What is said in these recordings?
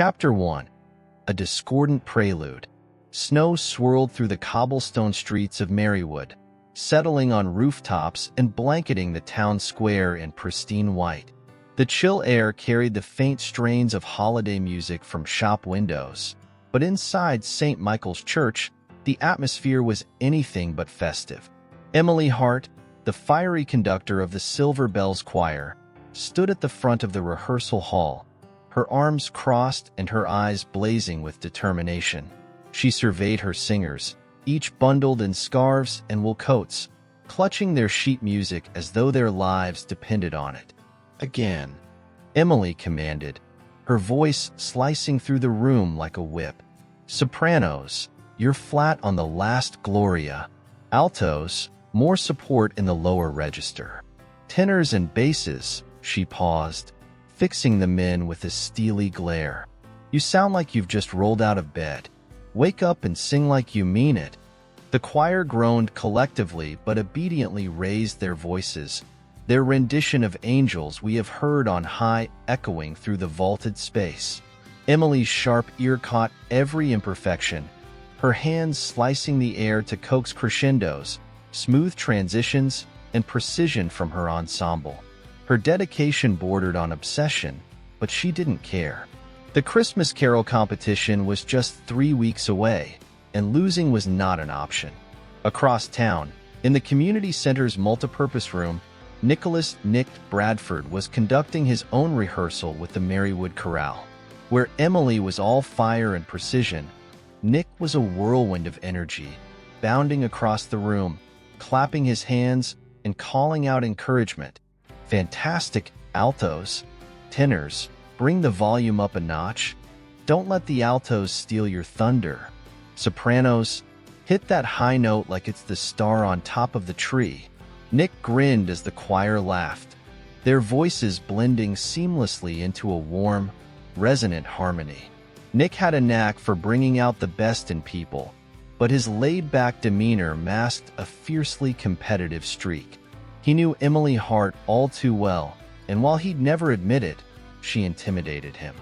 Chapter 1. A Discordant Prelude. Snow swirled through the cobblestone streets of Marywood, settling on rooftops and blanketing the town square in pristine white. The chill air carried the faint strains of holiday music from shop windows, but inside St. Michael's Church, the atmosphere was anything but festive. Emily Hart, the fiery conductor of the Silver Bells Choir, stood at the front of the rehearsal hall, her arms crossed and her eyes blazing with determination. She surveyed her singers, each bundled in scarves and wool coats, clutching their sheet music as though their lives depended on it. Again, Emily commanded, her voice slicing through the room like a whip. Sopranos, you're flat on the last Gloria. Altos, more support in the lower register. Tenors and basses, she paused, fixing the men with a steely glare. You sound like you've just rolled out of bed. Wake up and sing like you mean it. The choir groaned collectively but obediently raised their voices, their rendition of Angels We Have Heard on High echoing through the vaulted space. Emily's sharp ear caught every imperfection, her hands slicing the air to coax crescendos, smooth transitions, and precision from her ensemble. Her dedication bordered on obsession, but she didn't care. The Christmas Carol competition was just 3 weeks away, and losing was not an option. Across town, in the community center's multipurpose room, Nicholas "Nick" Bradford was conducting his own rehearsal with the Marywood Chorale. Where Emily was all fire and precision, Nick was a whirlwind of energy, bounding across the room, clapping his hands and calling out encouragement. Fantastic, altos. Tenors, bring the volume up a notch. Don't let the altos steal your thunder. Sopranos, hit that high note like it's the star on top of the tree. Nick grinned as the choir laughed, their voices blending seamlessly into a warm, resonant harmony. Nick had a knack for bringing out the best in people, but his laid-back demeanor masked a fiercely competitive streak. He knew Emily Hart all too well, and while he'd never admit it, she intimidated him.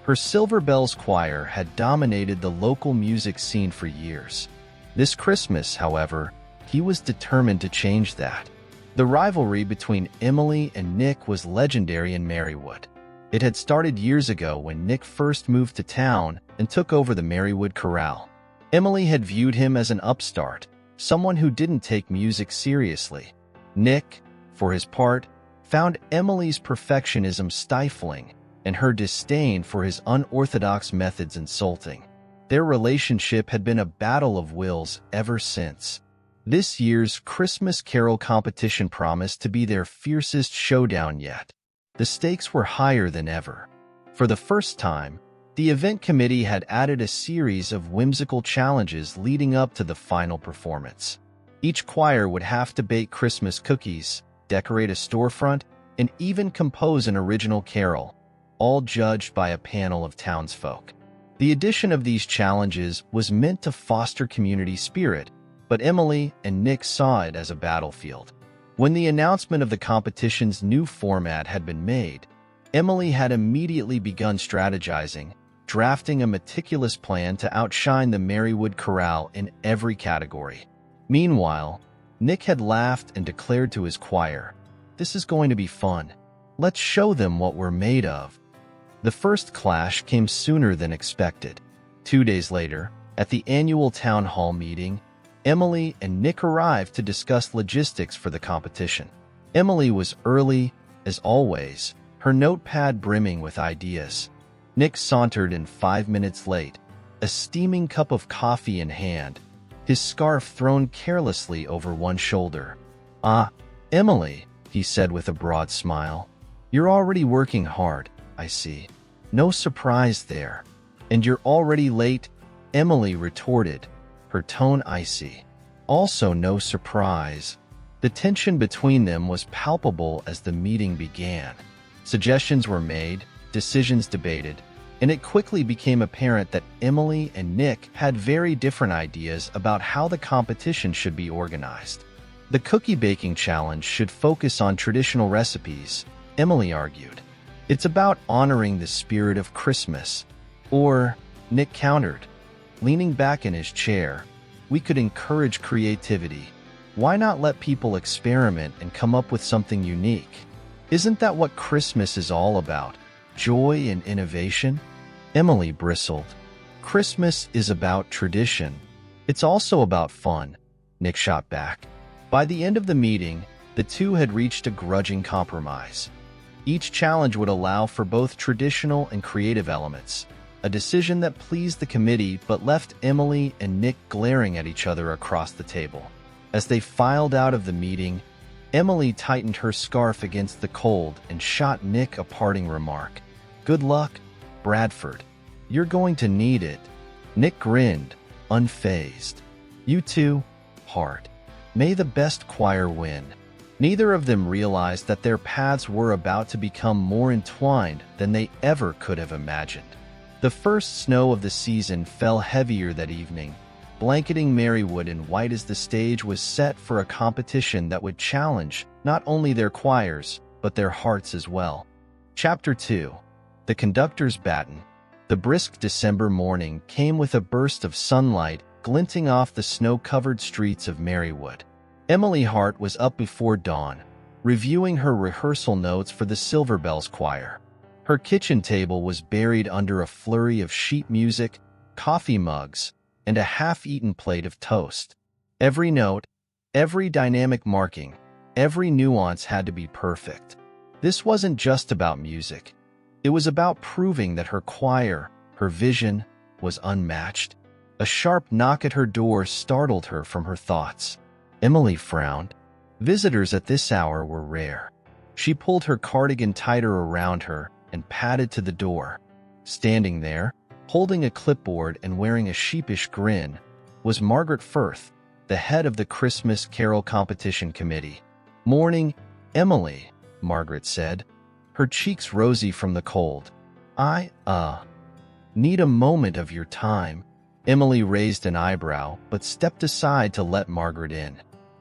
Her Silver Bells Choir had dominated the local music scene for years. This Christmas, however, he was determined to change that. The rivalry between Emily and Nick was legendary in Marywood. It had started years ago when Nick first moved to town and took over the Marywood Chorale. Emily had viewed him as an upstart, someone who didn't take music seriously. Nick, for his part, found Emily's perfectionism stifling and her disdain for his unorthodox methods insulting. Their relationship had been a battle of wills ever since. This year's Christmas Carol competition promised to be their fiercest showdown yet. The stakes were higher than ever. For the first time, the event committee had added a series of whimsical challenges leading up to the final performance. Each choir would have to bake Christmas cookies, decorate a storefront, and even compose an original carol, all judged by a panel of townsfolk. The addition of these challenges was meant to foster community spirit, but Emily and Nick saw it as a battlefield. When the announcement of the competition's new format had been made, Emily had immediately begun strategizing, drafting a meticulous plan to outshine the Marywood Chorale in every category. Meanwhile, Nick had laughed and declared to his choir, "This is going to be fun. Let's show them what we're made of." The first clash came sooner than expected. 2 days later, at the annual town hall meeting, Emily and Nick arrived to discuss logistics for the competition. Emily was early, as always, her notepad brimming with ideas. Nick sauntered in 5 minutes late, a steaming cup of coffee in hand, his scarf thrown carelessly over one shoulder. "Ah, Emily," he said with a broad smile. "You're already working hard, I see. No surprise there." "And you're already late," Emily retorted, her tone icy. "Also no surprise." The tension between them was palpable as the meeting began. Suggestions were made, decisions debated, and it quickly became apparent that Emily and Nick had very different ideas about how the competition should be organized. The cookie baking challenge should focus on traditional recipes, Emily argued. It's about honoring the spirit of Christmas. Or, Nick countered, leaning back in his chair, we could encourage creativity. Why not let people experiment and come up with something unique? Isn't that what Christmas is all about? Joy and innovation? Emily bristled. Christmas is about tradition. It's also about fun, Nick shot back. By the end of the meeting, the two had reached a grudging compromise. Each challenge would allow for both traditional and creative elements, a decision that pleased the committee but left Emily and Nick glaring at each other across the table. As they filed out of the meeting, Emily tightened her scarf against the cold and shot Nick a parting remark. Good luck, Bradford. You're going to need it. Nick grinned, unfazed. You too, Hart. May the best choir win. Neither of them realized that their paths were about to become more entwined than they ever could have imagined. The first snow of the season fell heavier that evening, blanketing Marywood in white as the stage was set for a competition that would challenge not only their choirs, but their hearts as well. Chapter 2. The Conductor's Baton. The brisk December morning came with a burst of sunlight glinting off the snow-covered streets of Marywood. Emily Hart was up before dawn, reviewing her rehearsal notes for the Silver Bells Choir. Her kitchen table was buried under a flurry of sheet music, coffee mugs, and a half-eaten plate of toast. Every note, every dynamic marking, every nuance had to be perfect. This wasn't just about music. It was about proving that her choir, her vision, was unmatched. A sharp knock at her door startled her from her thoughts. Emily frowned. Visitors at this hour were rare. She pulled her cardigan tighter around her and padded to the door. Standing there, holding a clipboard and wearing a sheepish grin, was Margaret Firth, the head of the Christmas Carol Competition Committee. Morning, Emily, Margaret said, her cheeks rosy from the cold. I need a moment of your time. Emily raised an eyebrow, but stepped aside to let Margaret in.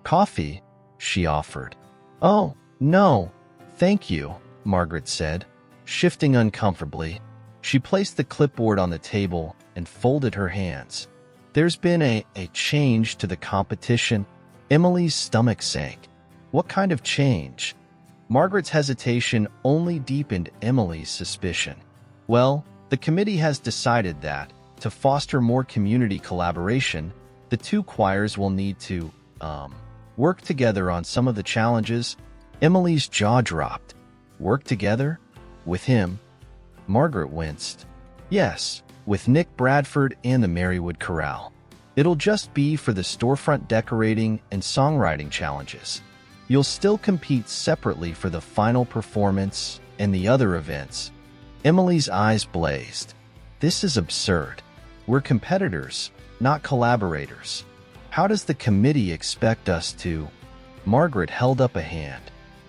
Coffee, she offered. Oh, no, thank you, Margaret said, shifting uncomfortably. She placed the clipboard on the table and folded her hands. There's been a change to the competition. Emily's stomach sank. What kind of change? Margaret's hesitation only deepened Emily's suspicion. Well, the committee has decided that, to foster more community collaboration, the two choirs will need to, work together on some of the challenges. Emily's jaw dropped. Work together? With him? Margaret winced. Yes, with Nick Bradford and the Marywood Chorale. It'll just be for the storefront decorating and songwriting challenges. You'll still compete separately for the final performance and the other events. Emily's eyes blazed. This is absurd. We're competitors, not collaborators. How does the committee expect us to? Margaret held up a hand.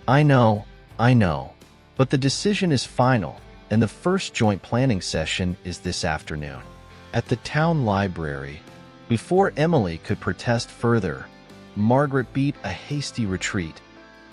I know, but the decision is final, and the first joint planning session is this afternoon. At the town library. Before Emily could protest further, Margaret beat a hasty retreat,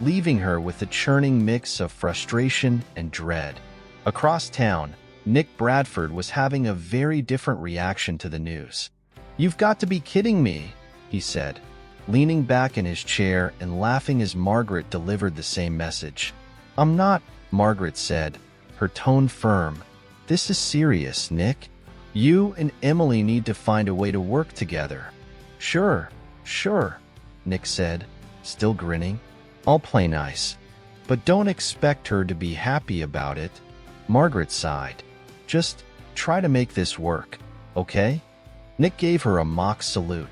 leaving her with a churning mix of frustration and dread. Across town, Nick Bradford was having a very different reaction to the news. You've got to be kidding me, he said, leaning back in his chair and laughing as Margaret delivered the same message. I'm not, Margaret said, her tone firm. This is serious, Nick. You and Emily need to find a way to work together. Sure, Nick said, still grinning. I'll play nice, but don't expect her to be happy about it. Margaret sighed. Just try to make this work, okay? Nick gave her a mock salute.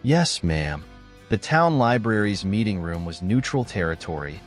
Yes, ma'am. The town library's meeting room was neutral territory,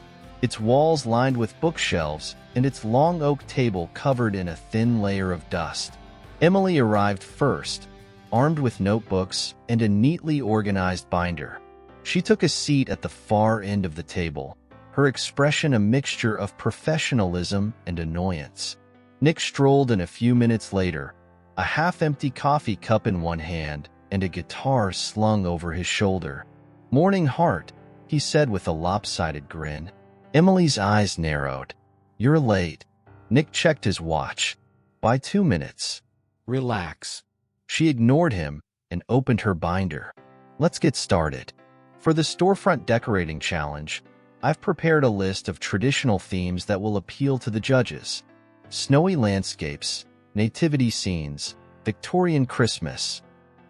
its walls lined with bookshelves and its long oak table covered in a thin layer of dust. Emily arrived first, armed with notebooks and a neatly organized binder. She took a seat at the far end of the table, her expression a mixture of professionalism and annoyance. Nick strolled in a few minutes later, a half-empty coffee cup in one hand and a guitar slung over his shoulder. Morning, Hart, he said with a lopsided grin. Emily's eyes narrowed. You're late. Nick checked his watch. By 2 minutes. Relax. She ignored him and opened her binder. Let's get started. For the storefront decorating challenge, I've prepared a list of traditional themes that will appeal to the judges. Snowy landscapes, nativity scenes, Victorian Christmas.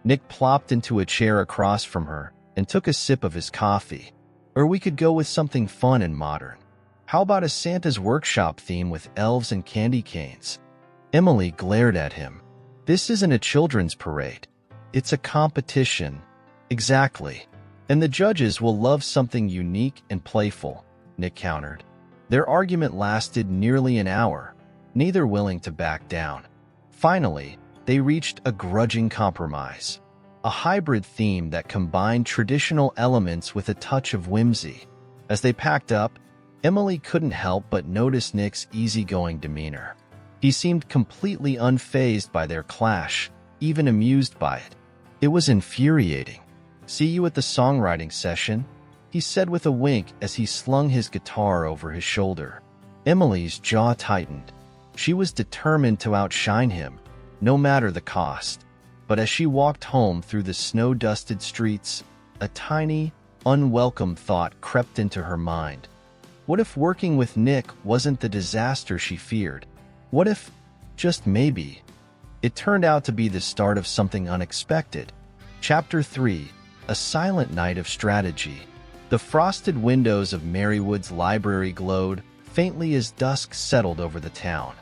Nick plopped into a chair across from her and took a sip of his coffee. Or we could go with something fun and modern. How about a Santa's workshop theme with elves and candy canes? Emily glared at him. This isn't a children's parade. It's a competition. Exactly. And the judges will love something unique and playful, Nick countered. Their argument lasted nearly an hour, neither willing to back down. Finally, they reached a grudging compromise. A hybrid theme that combined traditional elements with a touch of whimsy. As they packed up, Emily couldn't help but notice Nick's easygoing demeanor. He seemed completely unfazed by their clash, even amused by it. It was infuriating. See you at the songwriting session, he said with a wink as he slung his guitar over his shoulder. Emily's jaw tightened. She was determined to outshine him, no matter the cost. But as she walked home through the snow-dusted streets, a tiny, unwelcome thought crept into her mind. What if working with Nick wasn't the disaster she feared? What if, just maybe, it turned out to be the start of something unexpected? Chapter 3: A Silent Night of Strategy. The frosted windows of Marywood's library glowed faintly as dusk settled over the town.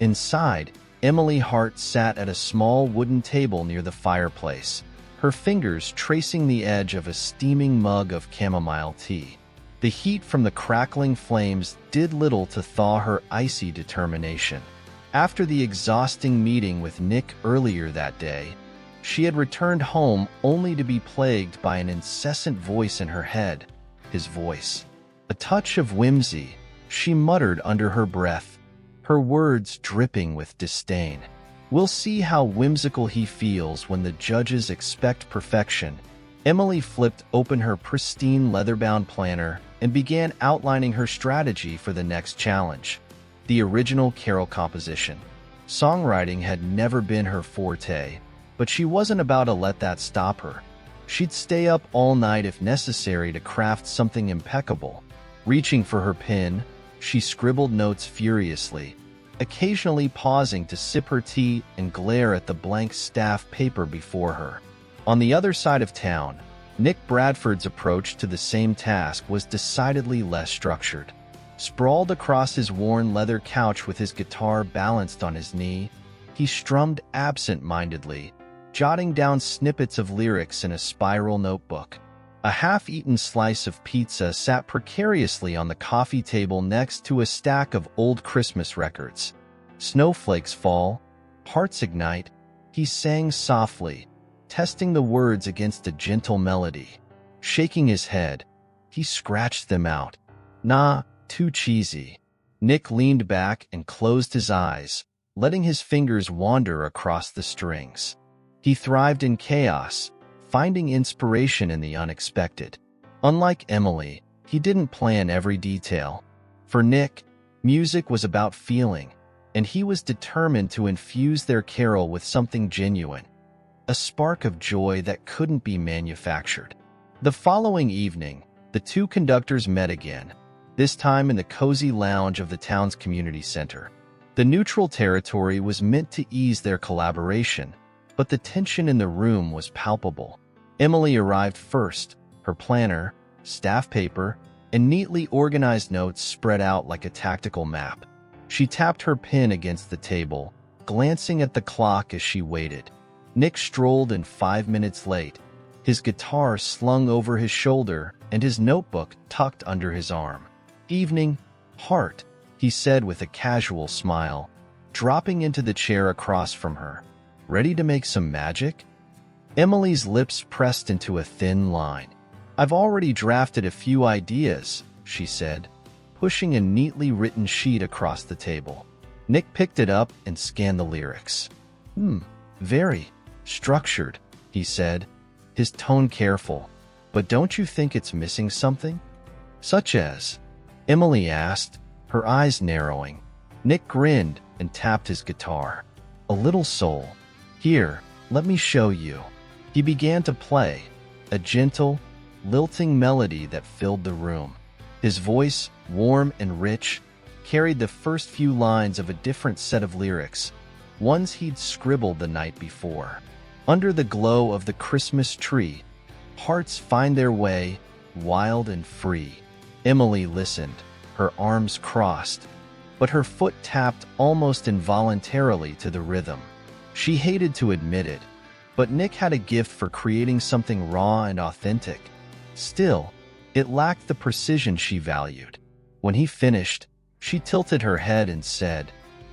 Inside, Emily Hart sat at a small wooden table near the fireplace, her fingers tracing the edge of a steaming mug of chamomile tea. The heat from the crackling flames did little to thaw her icy determination. After the exhausting meeting with Nick earlier that day, she had returned home only to be plagued by an incessant voice in her head. His voice. A touch of whimsy, she muttered under her breath, her words dripping with disdain. We'll see how whimsical he feels when the judges expect perfection. Emily flipped open her pristine leather-bound planner and began outlining her strategy for the next challenge. The original carol composition. Songwriting had never been her forte, but she wasn't about to let that stop her. She'd stay up all night if necessary to craft something impeccable. Reaching for her pen, she scribbled notes furiously, occasionally pausing to sip her tea and glare at the blank staff paper before her. On the other side of town, Nick Bradford's approach to the same task was decidedly less structured. Sprawled across his worn leather couch with his guitar balanced on his knee, he strummed absent-mindedly, jotting down snippets of lyrics in a spiral notebook. A half-eaten slice of pizza sat precariously on the coffee table next to a stack of old Christmas records. Snowflakes fall, hearts ignite, he sang softly, testing the words against a gentle melody. Shaking his head, he scratched them out. Nah, too cheesy. Nick leaned back and closed his eyes, letting his fingers wander across the strings. He thrived in chaos, finding inspiration in the unexpected. Unlike Emily, he didn't plan every detail. For Nick, music was about feeling, and he was determined to infuse their carol with something genuine, a spark of joy that couldn't be manufactured. The following evening, the two conductors met again, this time in the cozy lounge of the town's community center. The neutral territory was meant to ease their collaboration, but the tension in the room was palpable. Emily arrived first, her planner, staff paper, and neatly organized notes spread out like a tactical map. She tapped her pen against the table, glancing at the clock as she waited. Nick strolled in 5 minutes late, his guitar slung over his shoulder and his notebook tucked under his arm. "Evening, Hart," he said with a casual smile, dropping into the chair across from her. "Ready to make some magic?" Emily's lips pressed into a thin line. "I've already drafted a few ideas," she said, pushing a neatly written sheet across the table. Nick picked it up and scanned the lyrics. Very structured," he said, his tone careful. "But don't you think it's missing something?" "Such as?" Emily asked, her eyes narrowing. Nick grinned and tapped his guitar. "A little soul. Here, let me show you. He began to play, a gentle, lilting melody that filled the room. His voice, warm and rich, carried the first few lines of a different set of lyrics, ones he'd scribbled the night before. Under the glow of the Christmas tree, hearts find their way, wild and free. Emily listened, her arms crossed, but her foot tapped almost involuntarily to the rhythm. She hated to admit it, but Nick had a gift for creating something raw and authentic. Still, it lacked the precision she valued. When he finished, she tilted her head and said,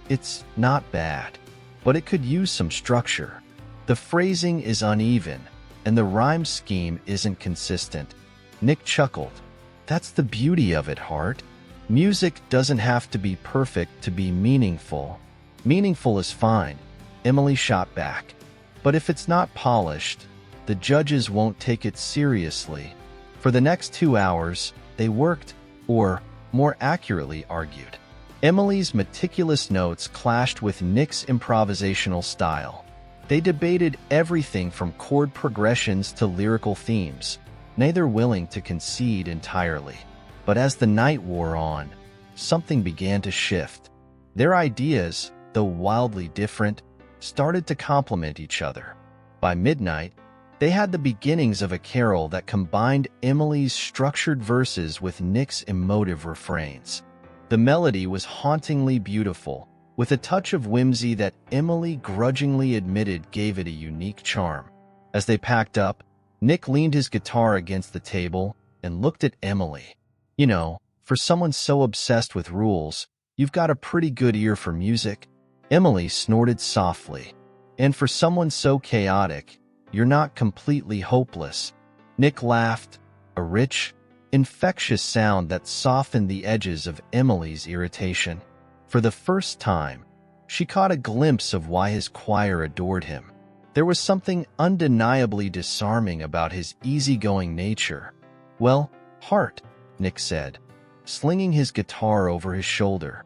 "It's not bad, but it could use some structure. The phrasing is uneven, and the rhyme scheme isn't consistent." Nick chuckled. "That's the beauty of it, Hart. Music doesn't have to be perfect to be meaningful. Meaningful is fine," Emily shot back. "But if it's not polished, the judges won't take it seriously." For the next 2 hours, they worked, or more accurately argued. Emily's meticulous notes clashed with Nick's improvisational style. They debated everything from chord progressions to lyrical themes, neither willing to concede entirely. But as the night wore on, something began to shift. Their ideas, though wildly different, started to complement each other. By midnight, they had the beginnings of a carol that combined Emily's structured verses with Nick's emotive refrains. The melody was hauntingly beautiful, with a touch of whimsy that Emily grudgingly admitted gave it a unique charm. As they packed up, Nick leaned his guitar against the table and looked at Emily. "You know, for someone so obsessed with rules, you've got a pretty good ear for music." Emily snorted softly. "And for someone so chaotic, you're not completely hopeless." Nick laughed, a rich, infectious sound that softened the edges of Emily's irritation. For the first time, she caught a glimpse of why his choir adored him. There was something undeniably disarming about his easygoing nature. "Well, Hart," Nick said, slinging his guitar over his shoulder.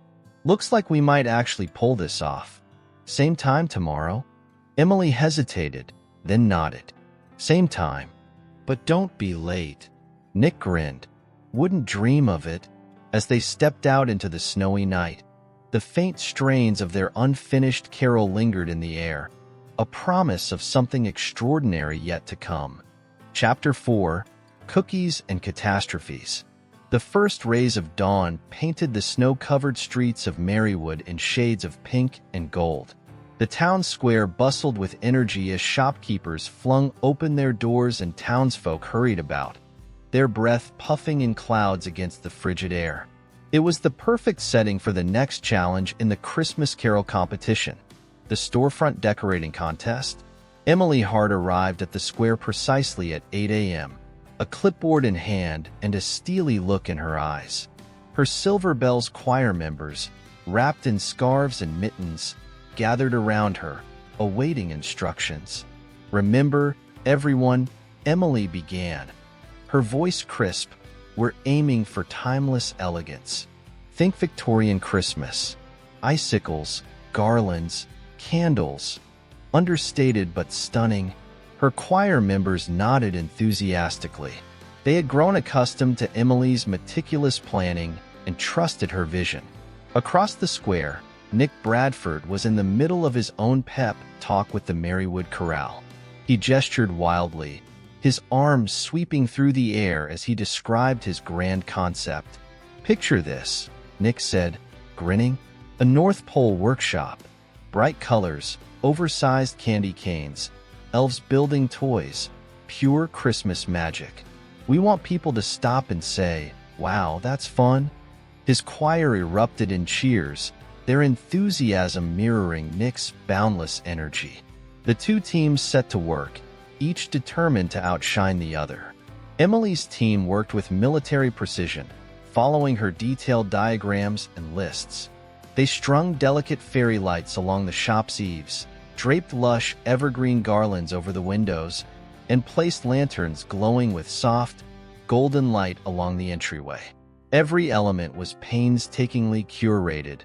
"Looks like we might actually pull this off. Same time tomorrow?" Emily hesitated, then nodded. "Same time. But don't be late." Nick grinned. "Wouldn't dream of it." As they stepped out into the snowy night, the faint strains of their unfinished carol lingered in the air, a promise of something extraordinary yet to come. Chapter 4: Cookies and Catastrophes. The first rays of dawn painted the snow-covered streets of Marywood in shades of pink and gold. The town square bustled with energy as shopkeepers flung open their doors and townsfolk hurried about, their breath puffing in clouds against the frigid air. It was the perfect setting for the next challenge in the Christmas Carol competition, the storefront decorating contest. Emily Hart arrived at the square precisely at 8 a.m., a clipboard in hand and a steely look in her eyes. Her Silver Bells choir members, wrapped in scarves and mittens, gathered around her, awaiting instructions. "Remember, everyone," Emily began, her voice crisp, "we're aiming for timeless elegance. Think Victorian Christmas. Icicles, garlands, candles." Understated but stunning, her choir members nodded enthusiastically. They had grown accustomed to Emily's meticulous planning and trusted her vision. Across the square, Nick Bradford was in the middle of his own pep talk with the Marywood Chorale. He gestured wildly, his arms sweeping through the air as he described his grand concept. "Picture this," Nick said, grinning. "A North Pole workshop. Bright colors, oversized candy canes, elves building toys, pure Christmas magic. We want people to stop and say, 'Wow, that's fun.'" His choir erupted in cheers, their enthusiasm mirroring Nick's boundless energy. The two teams set to work, each determined to outshine the other. Emily's team worked with military precision, following her detailed diagrams and lists. They strung delicate fairy lights along the shop's eaves, draped lush evergreen garlands over the windows, and placed lanterns glowing with soft, golden light along the entryway. Every element was painstakingly curated,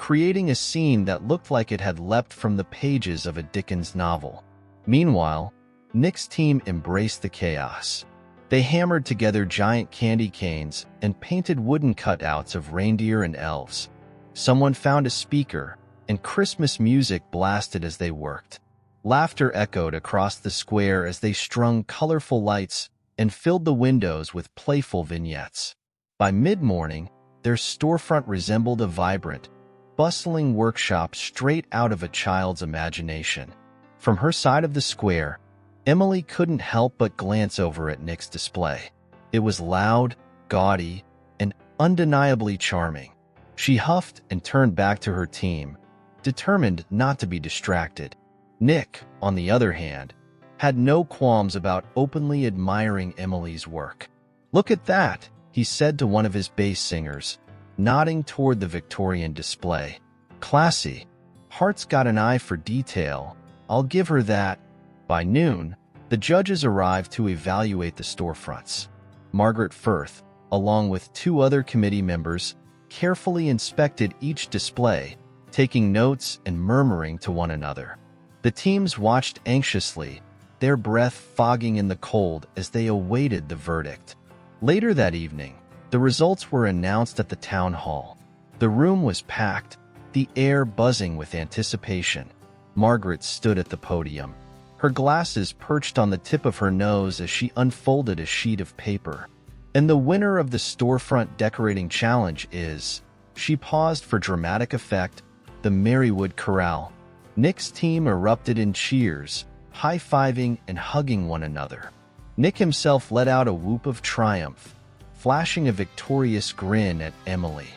creating a scene that looked like it had leapt from the pages of a Dickens novel. Meanwhile, Nick's team embraced the chaos. They hammered together giant candy canes and painted wooden cutouts of reindeer and elves. Someone found a speaker, and Christmas music blasted as they worked. Laughter echoed across the square as they strung colorful lights and filled the windows with playful vignettes. By mid-morning, their storefront resembled a vibrant, bustling workshop straight out of a child's imagination. From her side of the square, Emily couldn't help but glance over at Nick's display. It was loud, gaudy, and undeniably charming. She huffed and turned back to her team, determined not to be distracted. Nick, on the other hand, had no qualms about openly admiring Emily's work. "Look at that," he said to one of his bass singers, nodding toward the Victorian display. "Classy. Hart's got an eye for detail. I'll give her that." By noon, the judges arrived to evaluate the storefronts. Margaret Firth, along with 2 other committee members, carefully inspected each display, taking notes and murmuring to one another. The teams watched anxiously, their breath fogging in the cold as they awaited the verdict. Later that evening, the results were announced at the town hall. The room was packed, the air buzzing with anticipation. Margaret stood at the podium, her glasses perched on the tip of her nose as she unfolded a sheet of paper. "And the winner of the storefront decorating challenge is," she paused for dramatic effect, "the Marywood Corral." Nick's team erupted in cheers, high-fiving and hugging one another. Nick himself let out a whoop of triumph, flashing a victorious grin at Emily.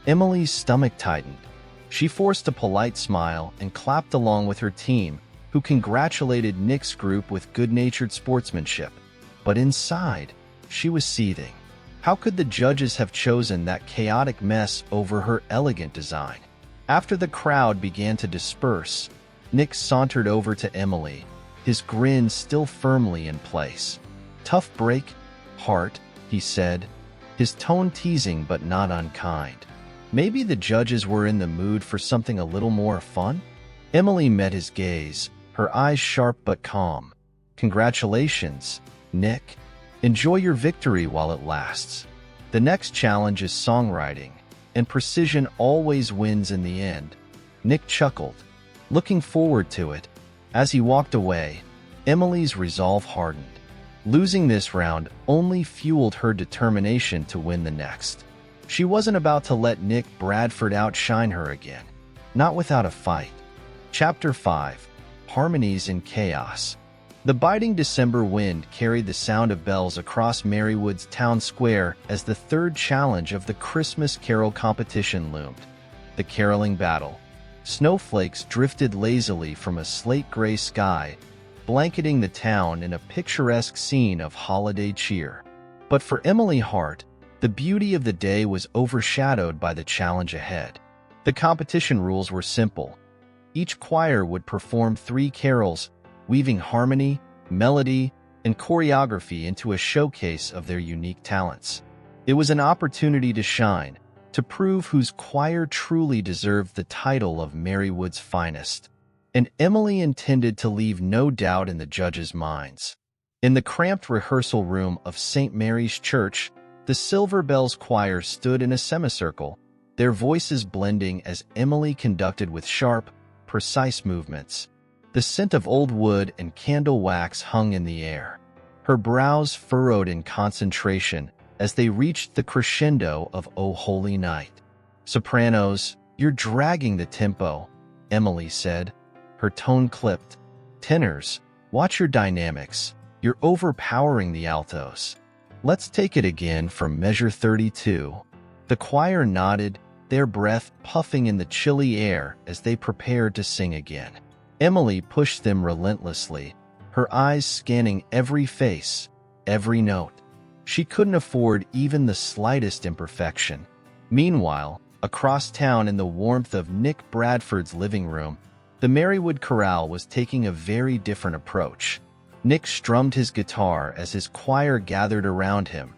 Emily's stomach tightened. She forced a polite smile and clapped along with her team, who congratulated Nick's group with good-natured sportsmanship. But inside, she was seething. How could the judges have chosen that chaotic mess over her elegant design? After the crowd began to disperse, Nick sauntered over to Emily, his grin still firmly in place. "Tough break, Hart," he said, his tone teasing but not unkind. Maybe the judges were in the mood for something a little more fun? Emily met his gaze, her eyes sharp but calm. "Congratulations, Nick. Enjoy your victory while it lasts. The next challenge is songwriting, and precision always wins in the end." Nick chuckled, looking forward to it. As he walked away, Emily's resolve hardened. Losing this round only fueled her determination to win the next. She wasn't about to let Nick Bradford outshine her again. Not without a fight. Chapter 5. Harmonies in Chaos. The biting December wind carried the sound of bells across Marywood's town square as the 3rd challenge of the Christmas Carol competition loomed. The caroling battle. Snowflakes drifted lazily from a slate-gray sky, blanketing the town in a picturesque scene of holiday cheer. But for Emily Hart, the beauty of the day was overshadowed by the challenge ahead. The competition rules were simple. Each choir would perform 3 carols, weaving harmony, melody, and choreography into a showcase of their unique talents. It was an opportunity to shine, to prove whose choir truly deserved the title of Marywood's finest. And Emily intended to leave no doubt in the judges' minds. In the cramped rehearsal room of St. Mary's Church, the Silver Bells Choir stood in a semicircle, their voices blending as Emily conducted with sharp, precise movements. The scent of old wood and candle wax hung in the air. Her brows furrowed in concentration as they reached the crescendo of "O Holy Night." "Sopranos, you're dragging the tempo," Emily said, her tone clipped. "Tenors, watch your dynamics. You're overpowering the altos. Let's take it again from measure 32. The choir nodded, their breath puffing in the chilly air as they prepared to sing again. Emily pushed them relentlessly, her eyes scanning every face, every note. She couldn't afford even the slightest imperfection. Meanwhile, across town in the warmth of Nick Bradford's living room, the Marywood Chorale was taking a very different approach. Nick strummed his guitar as his choir gathered around him,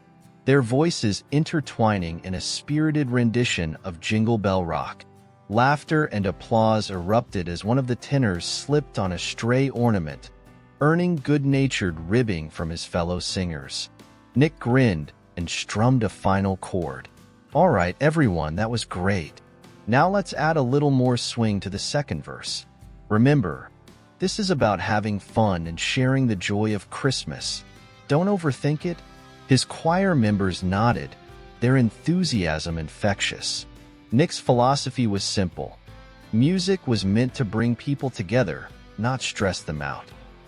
their voices intertwining in a spirited rendition of Jingle Bell Rock. Laughter and applause erupted as one of the tenors slipped on a stray ornament, earning good-natured ribbing from his fellow singers. Nick grinned and strummed a final chord. "All right, everyone, that was great. Now let's add a little more swing to the second verse. Remember, this is about having fun and sharing the joy of Christmas. Don't overthink it." His choir members nodded, their enthusiasm infectious. Nick's philosophy was simple. Music was meant to bring people together, not stress them out.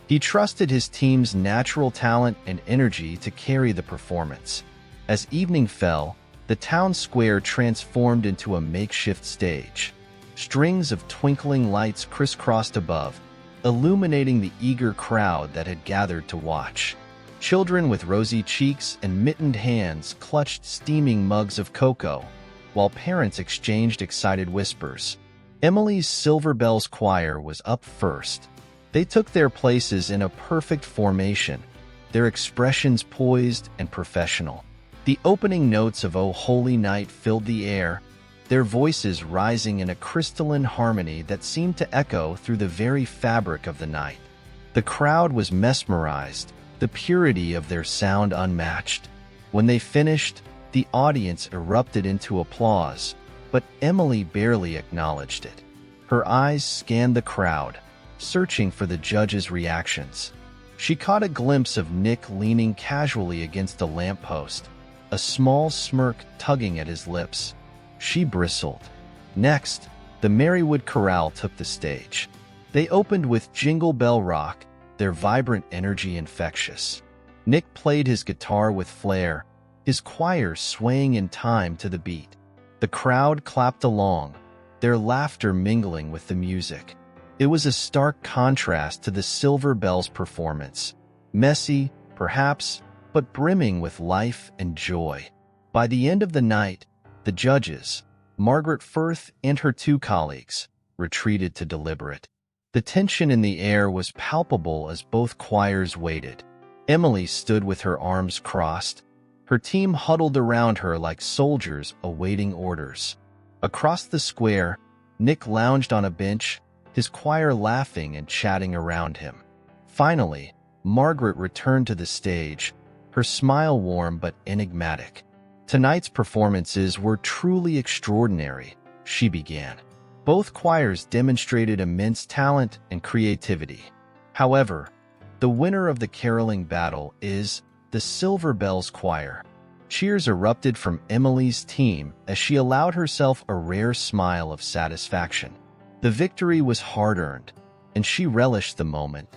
He trusted his team's natural talent and energy to carry the performance. As evening fell, the town square transformed into a makeshift stage. Strings of twinkling lights crisscrossed above, illuminating the eager crowd that had gathered to watch. Children with rosy cheeks and mittened hands clutched steaming mugs of cocoa, while parents exchanged excited whispers. Emily's Silver Bells Choir was up first. They took their places in a perfect formation, their expressions poised and professional. The opening notes of "O Holy Night" filled the air, their voices rising in a crystalline harmony that seemed to echo through the very fabric of the night. The crowd was mesmerized, the purity of their sound unmatched. When they finished, the audience erupted into applause, but Emily barely acknowledged it. Her eyes scanned the crowd, searching for the judges' reactions. She caught a glimpse of Nick leaning casually against a lamppost, a small smirk tugging at his lips. She bristled. Next, the Marywood Chorale took the stage. They opened with Jingle Bell Rock, their vibrant energy infectious. Nick played his guitar with flair, his choir swaying in time to the beat. The crowd clapped along, their laughter mingling with the music. It was a stark contrast to the Silver Bells performance. Messy, perhaps, but brimming with life and joy. By the end of the night, the judges, Margaret Firth and her two colleagues, retreated to deliberate. The tension in the air was palpable as both choirs waited. Emily stood with her arms crossed, her team huddled around her like soldiers awaiting orders. Across the square, Nick lounged on a bench, his choir laughing and chatting around him. Finally, Margaret returned to the stage, her smile warm but enigmatic. "Tonight's performances were truly extraordinary," she began. Both choirs demonstrated immense talent and creativity. However, the winner of the caroling battle is the Silver Bells Choir. Cheers erupted from Emily's team as she allowed herself a rare smile of satisfaction. The victory was hard-earned, and she relished the moment.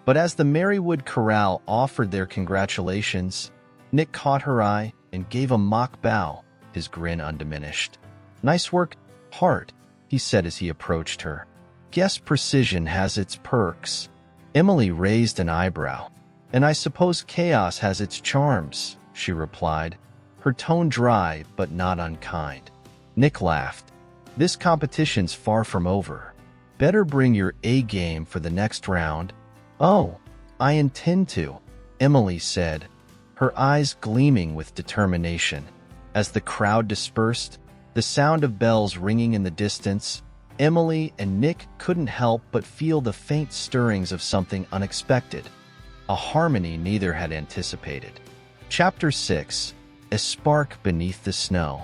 But as the Marywood Chorale offered their congratulations, Nick caught her eye and gave a mock bow, his grin undiminished. "Nice work, Hart," he said as he approached her. "Guess precision has its perks." Emily raised an eyebrow. "And I suppose chaos has its charms," she replied, her tone dry but not unkind. Nick laughed. "This competition's far from over. Better bring your A-game for the next round." "Oh, I intend to," Emily said, her eyes gleaming with determination. As the crowd dispersed, the sound of bells ringing in the distance, Emily and Nick couldn't help but feel the faint stirrings of something unexpected, a harmony neither had anticipated. Chapter 6. A Spark Beneath the Snow.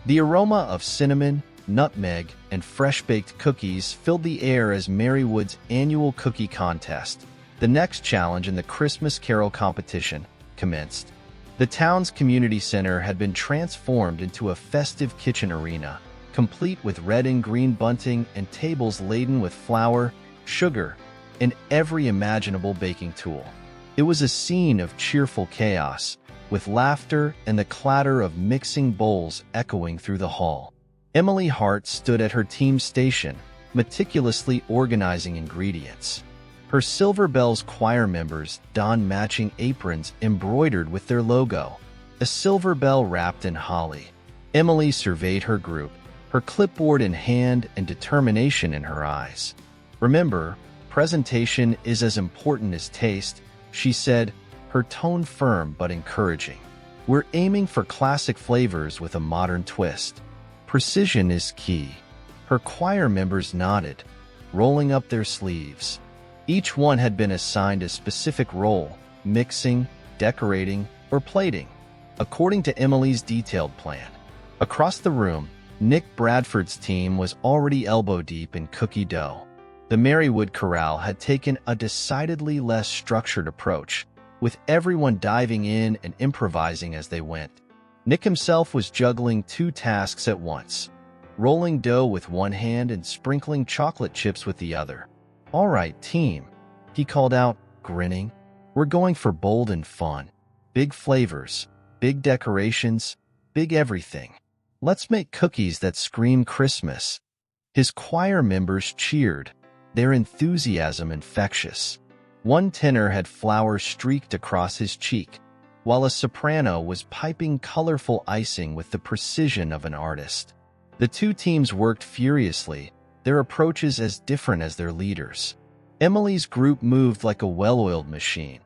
The aroma of cinnamon, nutmeg, and fresh-baked cookies filled the air as Marywood's annual cookie contest, the next challenge in the Christmas Carol competition, commenced. The town's community center had been transformed into a festive kitchen arena, complete with red and green bunting and tables laden with flour, sugar, and every imaginable baking tool. It was a scene of cheerful chaos, with laughter and the clatter of mixing bowls echoing through the hall. Emily Hart stood at her team's station, meticulously organizing ingredients. Her Silver Bells Choir members donned matching aprons embroidered with their logo, a silver bell wrapped in holly. Emily surveyed her group, her clipboard in hand and determination in her eyes. "Remember, presentation is as important as taste," she said, her tone firm but encouraging. "We're aiming for classic flavors with a modern twist. Precision is key." Her choir members nodded, rolling up their sleeves. Each one had been assigned a specific role: mixing, decorating, or plating, according to Emily's detailed plan. Across the room, Nick Bradford's team was already elbow-deep in cookie dough. The Marywood Chorale had taken a decidedly less structured approach, with everyone diving in and improvising as they went. Nick himself was juggling two tasks at once, rolling dough with one hand and sprinkling chocolate chips with the other. "All right, team," he called out, grinning. "We're going for bold and fun. Big flavors, big decorations, big everything. Let's make cookies that scream Christmas." His choir members cheered, their enthusiasm infectious. One tenor had flowers streaked across his cheek, while a soprano was piping colorful icing with the precision of an artist. The two teams worked furiously, their approaches as different as their leaders. Emily's group moved like a well-oiled machine,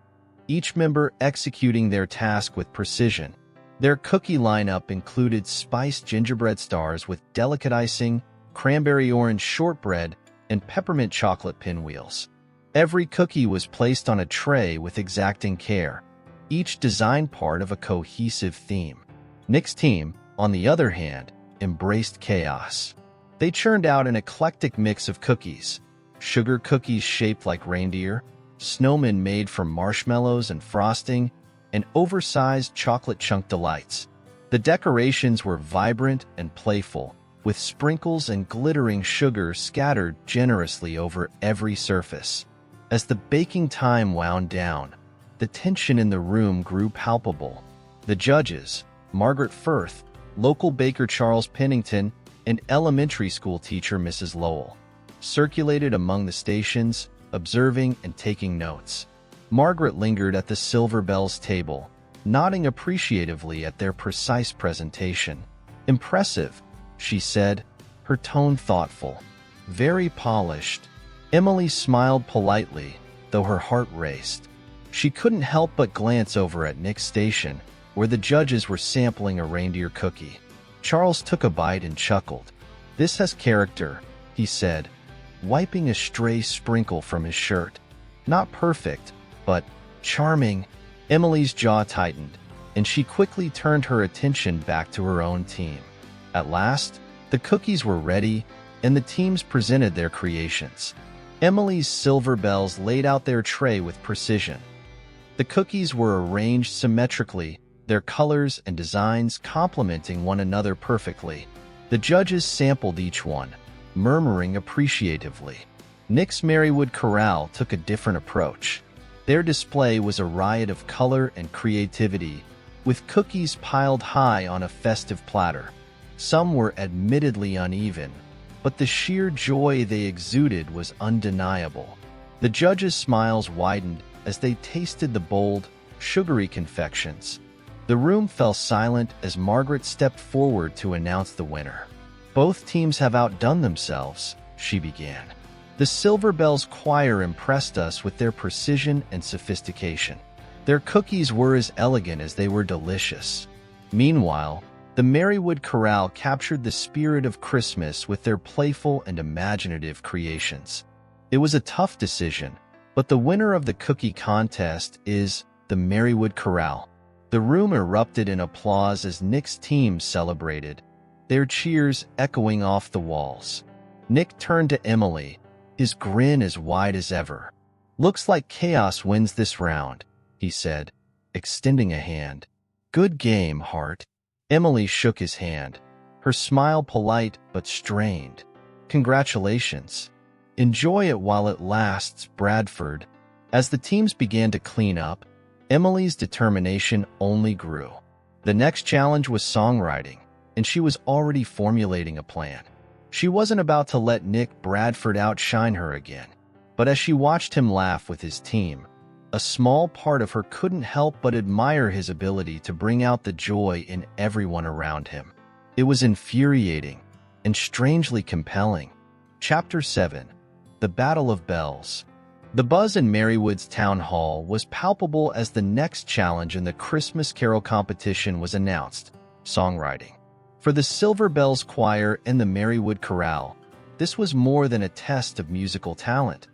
each member executing their task with precision. Their cookie lineup included spiced gingerbread stars with delicate icing, cranberry orange shortbread, and peppermint chocolate pinwheels. Every cookie was placed on a tray with exacting care, each design part of a cohesive theme. Nick's team, on the other hand, embraced chaos. They churned out an eclectic mix of cookies: sugar cookies shaped like reindeer, snowmen made from marshmallows and frosting, and oversized chocolate chunk delights. The decorations were vibrant and playful, with sprinkles and glittering sugar scattered generously over every surface. As the baking time wound down, the tension in the room grew palpable. The judges, Margaret Firth, local baker Charles Pennington, and elementary school teacher Mrs. Lowell, circulated among the stations, observing and taking notes. Margaret lingered at the Silver Bells table, nodding appreciatively at their precise presentation. "Impressive," she said, her tone thoughtful. "Very polished." Emily smiled politely, though her heart raced. She couldn't help but glance over at Nick's station, where the judges were sampling a reindeer cookie. Charles took a bite and chuckled. "This has character," he said, wiping a stray sprinkle from his shirt. "Not perfect, but charming." Emily's jaw tightened, and she quickly turned her attention back to her own team. At last, the cookies were ready, and the teams presented their creations. Emily's Silver Bells laid out their tray with precision. The cookies were arranged symmetrically, their colors and designs complementing one another perfectly. The judges sampled each one, murmuring appreciatively. Nick's Marywood Chorale took a different approach. Their display was a riot of color and creativity, with cookies piled high on a festive platter. Some were admittedly uneven, but the sheer joy they exuded was undeniable. The judges' smiles widened as they tasted the bold, sugary confections. The room fell silent as Margaret stepped forward to announce the winner. "Both teams have outdone themselves," she began. "The Silver Bells choir impressed us with their precision and sophistication. Their cookies were as elegant as they were delicious. Meanwhile, the Marywood Chorale captured the spirit of Christmas with their playful and imaginative creations." It was a tough decision, but the winner of the cookie contest is the Marywood Chorale. The room erupted in applause as Nick's team celebrated, their cheers echoing off the walls. Nick turned to Emily, his grin as wide as ever. "Looks like chaos wins this round," he said, extending a hand. "Good game, Hart." Emily shook his hand, her smile polite but strained. "Congratulations. Enjoy it while it lasts, Bradford." As the teams began to clean up, Emily's determination only grew. The next challenge was songwriting, and she was already formulating a plan. She wasn't about to let Nick Bradford outshine her again, but as she watched him laugh with his team, a small part of her couldn't help but admire his ability to bring out the joy in everyone around him. It was infuriating and strangely compelling. Chapter 7: The Battle of Bells. The buzz in Marywood's town hall was palpable as the next challenge in the Christmas Carol competition was announced: songwriting. For the Silver Bells Choir and the Marywood Chorale, This was more than a test of musical talent.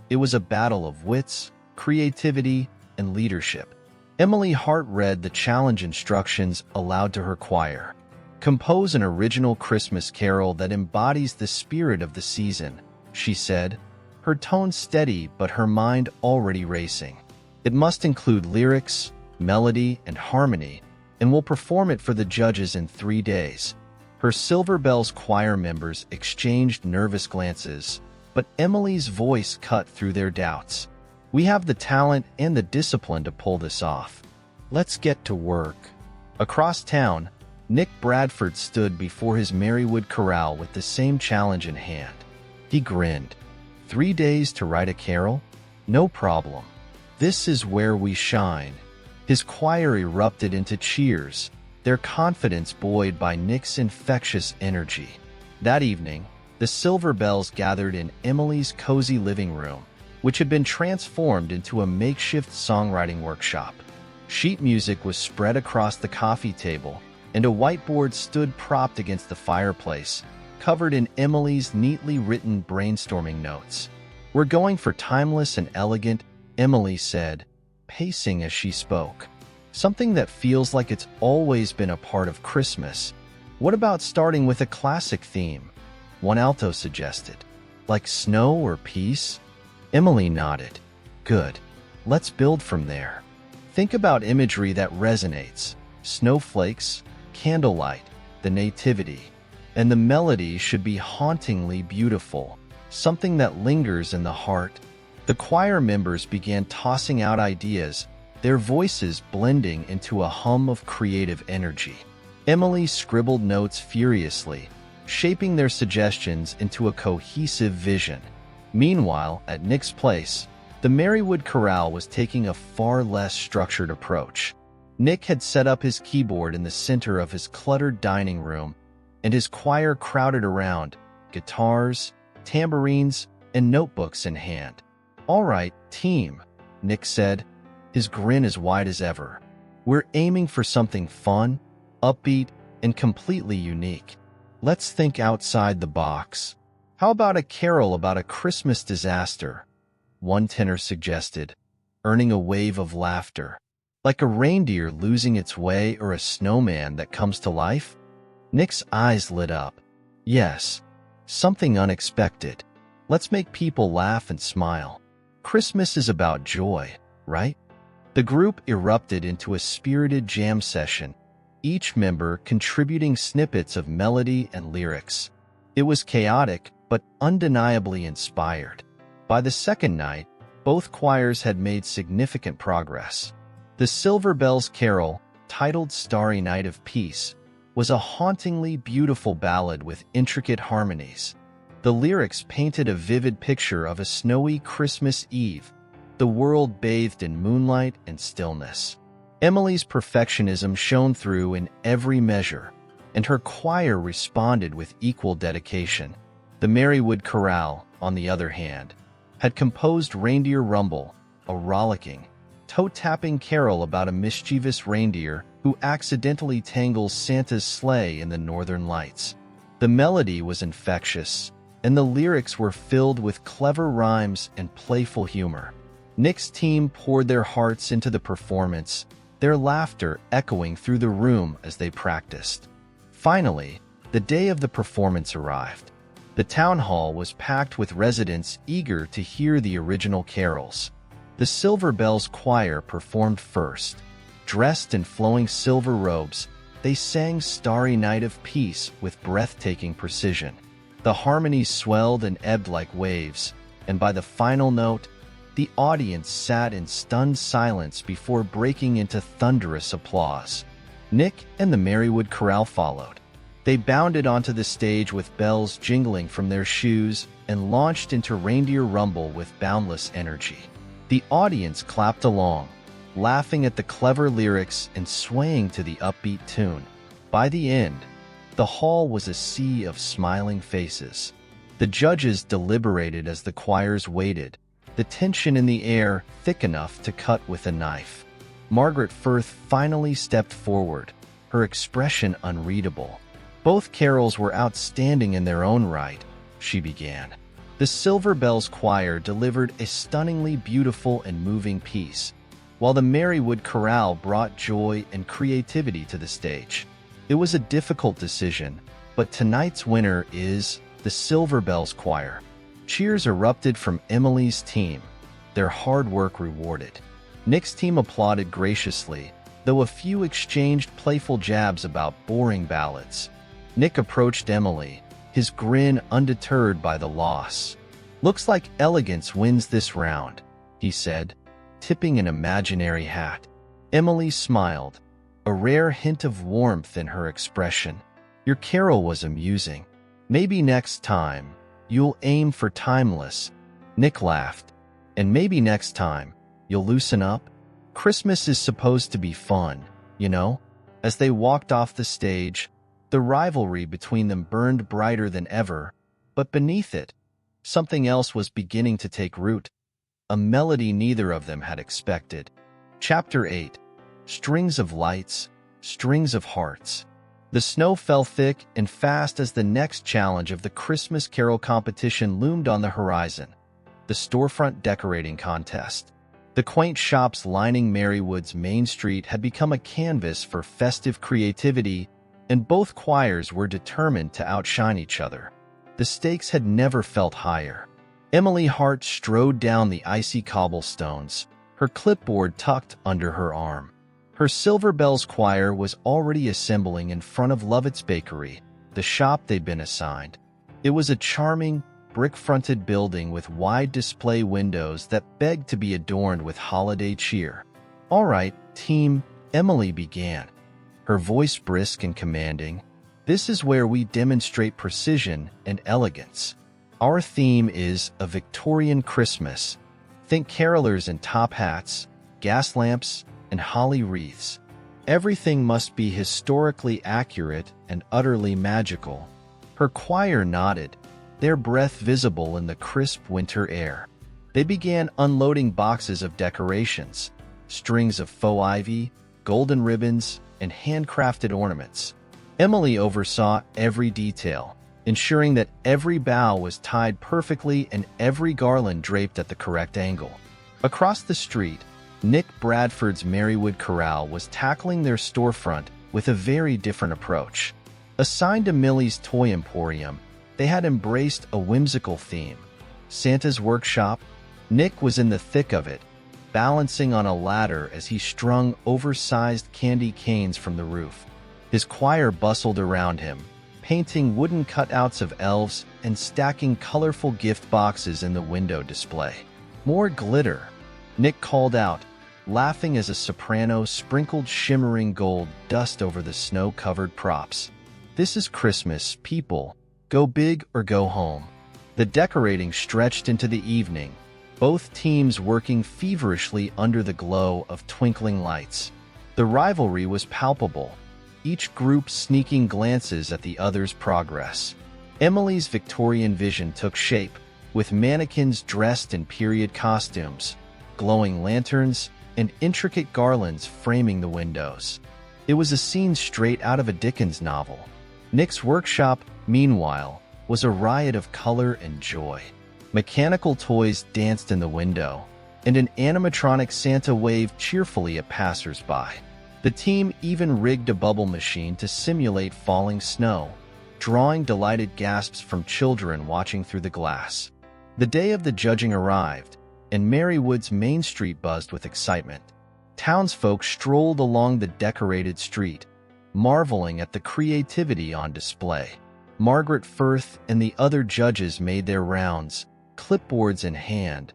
It was a battle of wits, creativity, and leadership. Emily Hart read the challenge instructions aloud to her choir. "Compose an original Christmas carol that embodies the spirit of the season," she said, her tone steady but her mind already racing. "It must include lyrics, melody, and harmony, and we'll perform it for the judges in 3 days." Her Silver Bells choir members exchanged nervous glances, but Emily's voice cut through their doubts. "We have the talent and the discipline to pull this off. Let's get to work." Across town, Nick Bradford stood before his Marywood Chorale with the same challenge in hand. He grinned. 3 days to write a carol? No problem. This is where we shine. His choir erupted into cheers, their confidence buoyed by Nick's infectious energy. That evening, the Silver Bells gathered in Emily's cozy living room, which had been transformed into a makeshift songwriting workshop. Sheet music was spread across the coffee table, and a whiteboard stood propped against the fireplace, covered in Emily's neatly written brainstorming notes. "We're going for timeless and elegant," Emily said, pacing as she spoke. "Something that feels like it's always been a part of Christmas. What about starting with a classic theme?" one alto suggested. "Like snow or peace?" Emily nodded. "Good. Let's build from there. Think about imagery that resonates. Snowflakes, candlelight, the nativity. And the melody should be hauntingly beautiful, something that lingers in the heart." The choir members began tossing out ideas, their voices blending into a hum of creative energy. Emily scribbled notes furiously, shaping their suggestions into a cohesive vision. Meanwhile, at Nick's place, the Marywood Chorale was taking a far less structured approach. Nick had set up his keyboard in the center of his cluttered dining room, and his choir crowded around, guitars, tambourines, and notebooks in hand. "All right, team," Nick said, his grin as wide as ever. "We're aiming for something fun, upbeat, and completely unique. Let's think outside the box. How about a carol about a Christmas disaster?" one tenor suggested, earning a wave of laughter. "Like a reindeer losing its way or a snowman that comes to life?" Nick's eyes lit up. "Yes, something unexpected. Let's make people laugh and smile. Christmas is about joy, right?" The group erupted into a spirited jam session, each member contributing snippets of melody and lyrics. It was chaotic, but undeniably inspired. By the second night, both choirs had made significant progress. The Silver Bells Carol, titled Starry Night of Peace, was a hauntingly beautiful ballad with intricate harmonies. The lyrics painted a vivid picture of a snowy Christmas Eve, the world bathed in moonlight and stillness. Emily's perfectionism shone through in every measure, and her choir responded with equal dedication. The Marywood Chorale, on the other hand, had composed Reindeer Rumble, a rollicking, toe-tapping carol about a mischievous reindeer who accidentally tangles Santa's sleigh in the northern lights. The melody was infectious, and the lyrics were filled with clever rhymes and playful humor. Nick's team poured their hearts into the performance, their laughter echoing through the room as they practiced. Finally, the day of the performance arrived. The town hall was packed with residents eager to hear the original carols. The Silver Bells Choir performed first. Dressed in flowing silver robes, they sang Starry Night of Peace with breathtaking precision. The harmonies swelled and ebbed like waves, and by the final note, the audience sat in stunned silence before breaking into thunderous applause. Nick and the Marywood Chorale followed. They bounded onto the stage with bells jingling from their shoes and launched into Reindeer Rumble with boundless energy. The audience clapped along, laughing at the clever lyrics and swaying to the upbeat tune. By the end, the hall was a sea of smiling faces. The judges deliberated as the choirs waited, the tension in the air thick enough to cut with a knife. Margaret Firth finally stepped forward, her expression unreadable. Both carols were outstanding in their own right, she began. The Silver Bells Choir delivered a stunningly beautiful and moving piece, while the Marywood Chorale brought joy and creativity to the stage. It was a difficult decision, but tonight's winner is the Silver Bells Choir. Cheers erupted from Emily's team, their hard work rewarded. Nick's team applauded graciously, though a few exchanged playful jabs about boring ballads. Nick approached Emily, his grin undeterred by the loss. "Looks like elegance wins this round," he said, tipping an imaginary hat. Emily smiled, a rare hint of warmth in her expression. "Your carol was amusing. Maybe next time, you'll aim for timeless." Nick laughed. "And maybe next time, you'll loosen up? Christmas is supposed to be fun, you know?" As they walked off the stage, the rivalry between them burned brighter than ever, but beneath it, something else was beginning to take root, a melody neither of them had expected. Chapter 8. Strings of Lights, Strings of Hearts. The snow fell thick and fast as the next challenge of the Christmas Carol competition loomed on the horizon, the storefront decorating contest. The quaint shops lining Marywood's Main Street had become a canvas for festive creativity, and both choirs were determined to outshine each other. The stakes had never felt higher. Emily Hart strode down the icy cobblestones, her clipboard tucked under her arm. Her Silver Bells Choir was already assembling in front of Lovett's Bakery, the shop they'd been assigned. It was a charming, brick-fronted building with wide display windows that begged to be adorned with holiday cheer. "All right, team," Emily began, her voice brisk and commanding. "This is where we demonstrate precision and elegance. Our theme is a Victorian Christmas. Think carolers in top hats, gas lamps, and holly wreaths. Everything must be historically accurate and utterly magical." Her choir nodded, their breath visible in the crisp winter air. They began unloading boxes of decorations, strings of faux ivy, golden ribbons, and handcrafted ornaments. Emily oversaw every detail, ensuring that every bough was tied perfectly and every garland draped at the correct angle. Across the street, Nick Bradford's Marywood Chorale was tackling their storefront with a very different approach. Assigned to Millie's Toy Emporium, they had embraced a whimsical theme, Santa's Workshop. Nick was in the thick of it, balancing on a ladder as he strung oversized candy canes from the roof. His choir bustled around him, painting wooden cutouts of elves and stacking colorful gift boxes in the window display. "More glitter," Nick called out, laughing as a soprano sprinkled shimmering gold dust over the snow-covered props. "This is Christmas, people. Go big or go home." The decorating stretched into the evening, both teams working feverishly under the glow of twinkling lights. The rivalry was palpable, each group sneaking glances at the other's progress. Emily's Victorian vision took shape, with mannequins dressed in period costumes, glowing lanterns, and intricate garlands framing the windows. It was a scene straight out of a Dickens novel. Nick's workshop, meanwhile, was a riot of color and joy. Mechanical toys danced in the window, and an animatronic Santa waved cheerfully at passers-by. The team even rigged a bubble machine to simulate falling snow, drawing delighted gasps from children watching through the glass. The day of the judging arrived, and Marywood's Main Street buzzed with excitement. Townsfolk strolled along the decorated street, marveling at the creativity on display. Margaret Firth and the other judges made their rounds, clipboards in hand,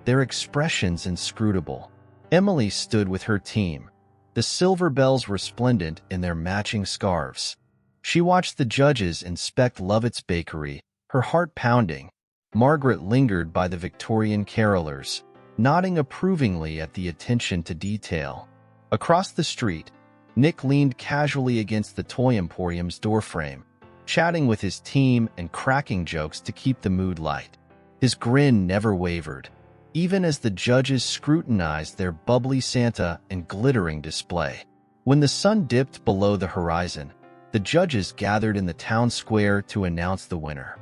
their expressions inscrutable. Emily stood with her team, the Silver Bells resplendent in their matching scarves. She watched the judges inspect Lovett's Bakery, her heart pounding. Margaret lingered by the Victorian carolers, nodding approvingly at the attention to detail. Across the street, Nick leaned casually against the Toy Emporium's doorframe, chatting with his team and cracking jokes to keep the mood light. His grin never wavered, even as the judges scrutinized their bubbly Santa and glittering display. When the sun dipped below the horizon, the judges gathered in the town square to announce the winner.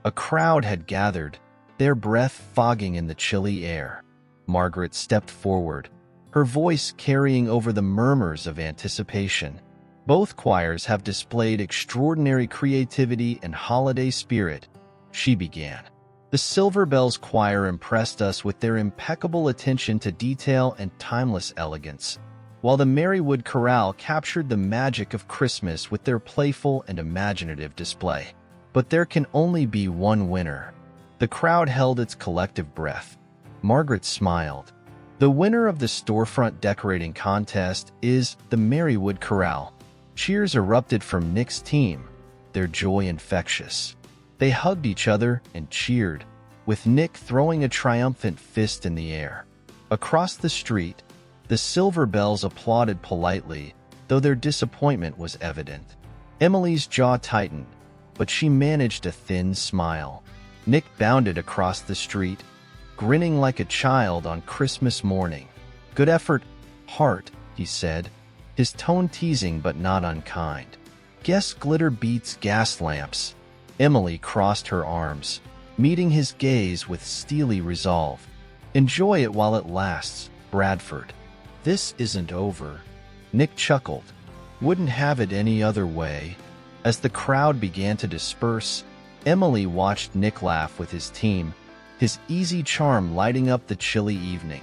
A crowd had gathered, their breath fogging in the chilly air. Margaret stepped forward, her voice carrying over the murmurs of anticipation. Both choirs have displayed extraordinary creativity and holiday spirit, she began. The Silver Bells Choir impressed us with their impeccable attention to detail and timeless elegance, while the Marywood Chorale captured the magic of Christmas with their playful and imaginative display. But there can only be one winner. The crowd held its collective breath. Margaret smiled. The winner of the storefront decorating contest is the Marywood Chorale. Cheers erupted from Nick's team, their joy infectious. They hugged each other and cheered, with Nick throwing a triumphant fist in the air. Across the street, the Silver Bells applauded politely, though their disappointment was evident. Emily's jaw tightened, but she managed a thin smile. Nick bounded across the street, grinning like a child on Christmas morning. "Good effort, Hart," he said, his tone teasing but not unkind. "Guess glitter beats gas lamps." Emily crossed her arms, meeting his gaze with steely resolve. "Enjoy it while it lasts, Bradford. This isn't over." Nick chuckled. "Wouldn't have it any other way." As the crowd began to disperse, Emily watched Nick laugh with his team, his easy charm lighting up the chilly evening.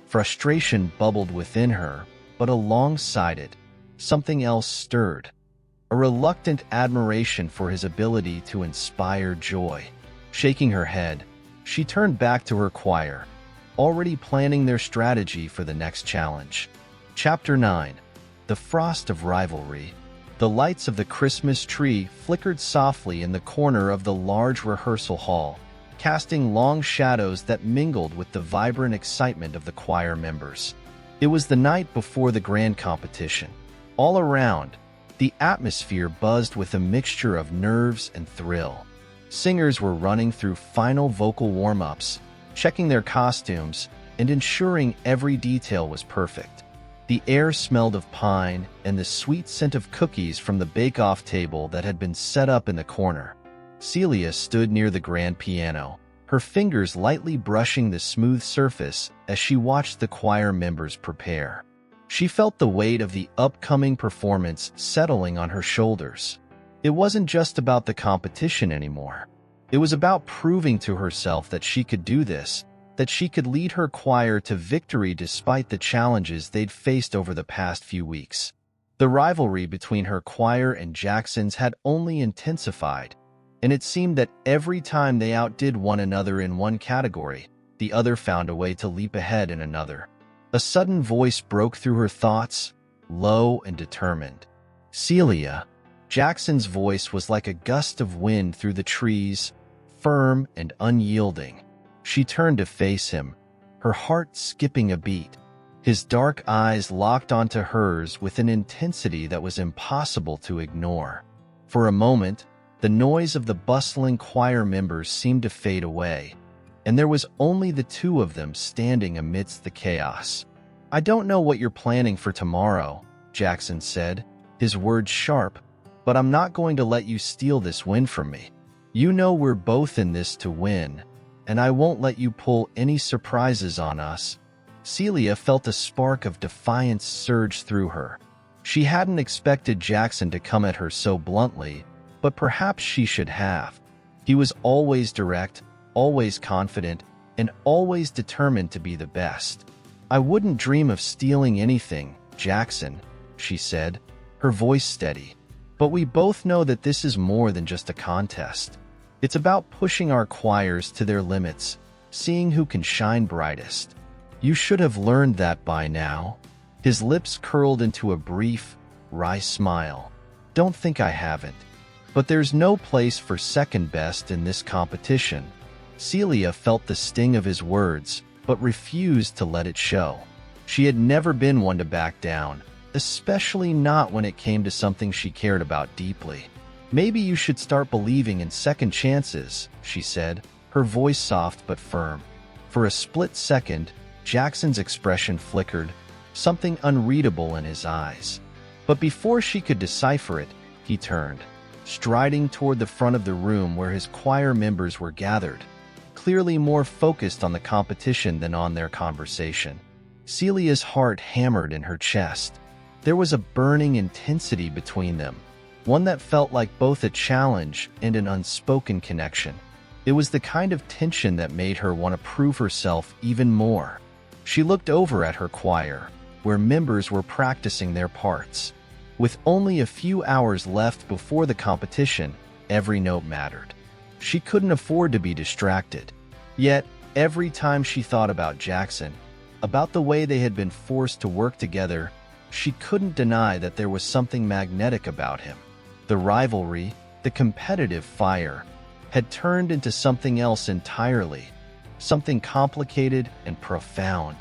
Frustration bubbled within her, but alongside it, something else stirred. A reluctant admiration for his ability to inspire joy. Shaking her head, she turned back to her choir, already planning their strategy for the next challenge. Chapter 9. The Frost of Rivalry. The lights of the Christmas tree flickered softly in the corner of the large rehearsal hall, casting long shadows that mingled with the vibrant excitement of the choir members. It was the night before the grand competition. All around, the atmosphere buzzed with a mixture of nerves and thrill. Singers were running through final vocal warm-ups, checking their costumes, and ensuring every detail was perfect. The air smelled of pine and the sweet scent of cookies from the bake-off table that had been set up in the corner. Celia stood near the grand piano, her fingers lightly brushing the smooth surface as she watched the choir members prepare. She felt the weight of the upcoming performance settling on her shoulders. It wasn't just about the competition anymore. It was about proving to herself that she could do this, that she could lead her choir to victory despite the challenges they'd faced over the past few weeks. The rivalry between her choir and Jackson's had only intensified, and it seemed that every time they outdid one another in one category, the other found a way to leap ahead in another. A sudden voice broke through her thoughts, low and determined. "Celia." Jackson's voice was like a gust of wind through the trees, firm and unyielding. She turned to face him, her heart skipping a beat. His dark eyes locked onto hers with an intensity that was impossible to ignore. For a moment, the noise of the bustling choir members seemed to fade away, and there was only the two of them standing amidst the chaos. "I don't know what you're planning for tomorrow," Jackson said, his words sharp, "but I'm not going to let you steal this win from me. You know we're both in this to win, and I won't let you pull any surprises on us." Celia felt a spark of defiance surge through her. She hadn't expected Jackson to come at her so bluntly, but perhaps she should have. He was always direct, always confident, and always determined to be the best. "I wouldn't dream of stealing anything, Jackson," she said, her voice steady. "But we both know that this is more than just a contest. It's about pushing our choirs to their limits, seeing who can shine brightest. You should have learned that by now." His lips curled into a brief, wry smile. "Don't think I haven't. But there's no place for second best in this competition." Celia felt the sting of his words, but refused to let it show. She had never been one to back down, especially not when it came to something she cared about deeply. "Maybe you should start believing in second chances," she said, her voice soft but firm. For a split second, Jackson's expression flickered, something unreadable in his eyes. But before she could decipher it, he turned. striding toward the front of the room where his choir members were gathered, clearly more focused on the competition than on their conversation. Celia's heart hammered in her chest. There was a burning intensity between them, one that felt like both a challenge and an unspoken connection. It was the kind of tension that made her want to prove herself even more. She looked over at her choir, where members were practicing their parts. With only a few hours left before the competition, every note mattered. She couldn't afford to be distracted. Yet, every time she thought about Jackson, about the way they had been forced to work together, she couldn't deny that there was something magnetic about him. The rivalry, the competitive fire, had turned into something else entirely, something complicated and profound.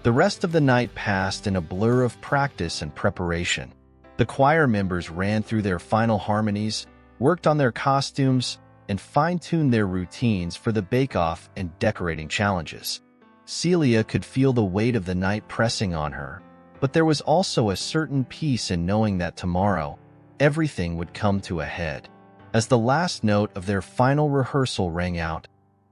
The rest of the night passed in a blur of practice and preparation. The choir members ran through their final harmonies, worked on their costumes, and fine-tuned their routines for the bake-off and decorating challenges. Celia could feel the weight of the night pressing on her, but there was also a certain peace in knowing that tomorrow, everything would come to a head. As the last note of their final rehearsal rang out,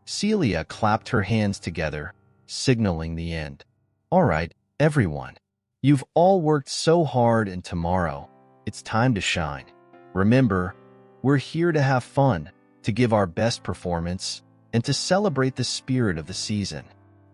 Celia clapped her hands together, signaling the end. "All right, everyone. You've all worked so hard, and tomorrow, it's time to shine. Remember, we're here to have fun, to give our best performance, and to celebrate the spirit of the season.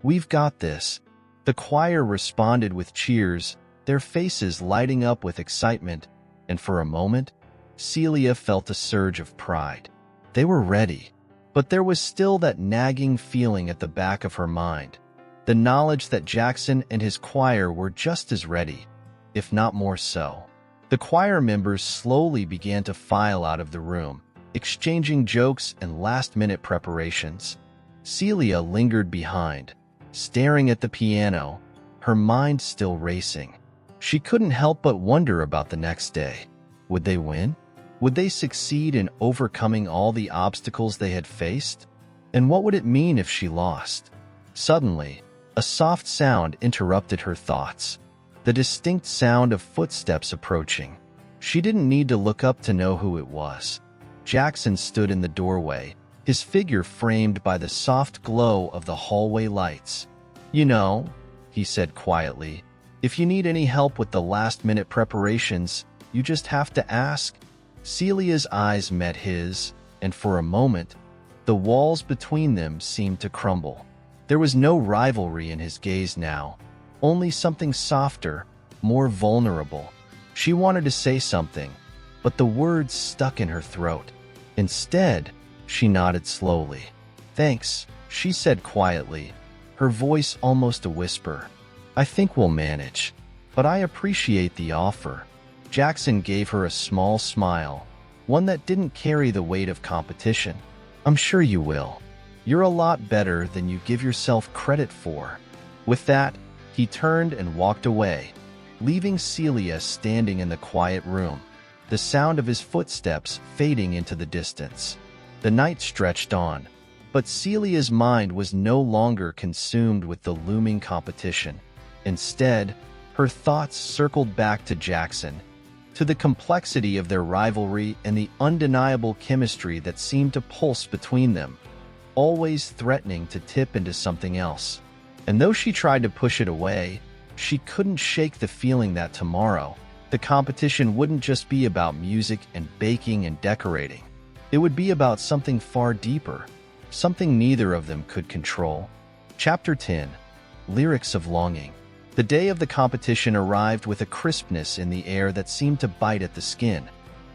We've got this." The choir responded with cheers, their faces lighting up with excitement, and for a moment, Celia felt a surge of pride. They were ready, but there was still that nagging feeling at the back of her mind, the knowledge that Jackson and his choir were just as ready, if not more so. The choir members slowly began to file out of the room, exchanging jokes and last-minute preparations. Celia lingered behind, staring at the piano, her mind still racing. She couldn't help but wonder about the next day. Would they win? Would they succeed in overcoming all the obstacles they had faced? And what would it mean if she lost? Suddenly, a soft sound interrupted her thoughts, the distinct sound of footsteps approaching. She didn't need to look up to know who it was. Jackson stood in the doorway, his figure framed by the soft glow of the hallway lights. "You know," he said quietly, "if you need any help with the last-minute preparations, you just have to ask." Celia's eyes met his, and for a moment, the walls between them seemed to crumble. There was no rivalry in his gaze now, only something softer, more vulnerable. She wanted to say something, but the words stuck in her throat. Instead, she nodded slowly. "Thanks," she said quietly, her voice almost a whisper. "I think we'll manage, but I appreciate the offer." Jackson gave her a small smile, one that didn't carry the weight of competition. "I'm sure you will. You're a lot better than you give yourself credit for." With that, he turned and walked away, leaving Celia standing in the quiet room, the sound of his footsteps fading into the distance. The night stretched on, but Celia's mind was no longer consumed with the looming competition. Instead, her thoughts circled back to Jackson, to the complexity of their rivalry and the undeniable chemistry that seemed to pulse between them, always threatening to tip into something else. And though she tried to push it away, she couldn't shake the feeling that tomorrow, the competition wouldn't just be about music and baking and decorating. It would be about something far deeper, something neither of them could control. Chapter 10. Lyrics of Longing. The day of the competition arrived with a crispness in the air that seemed to bite at the skin,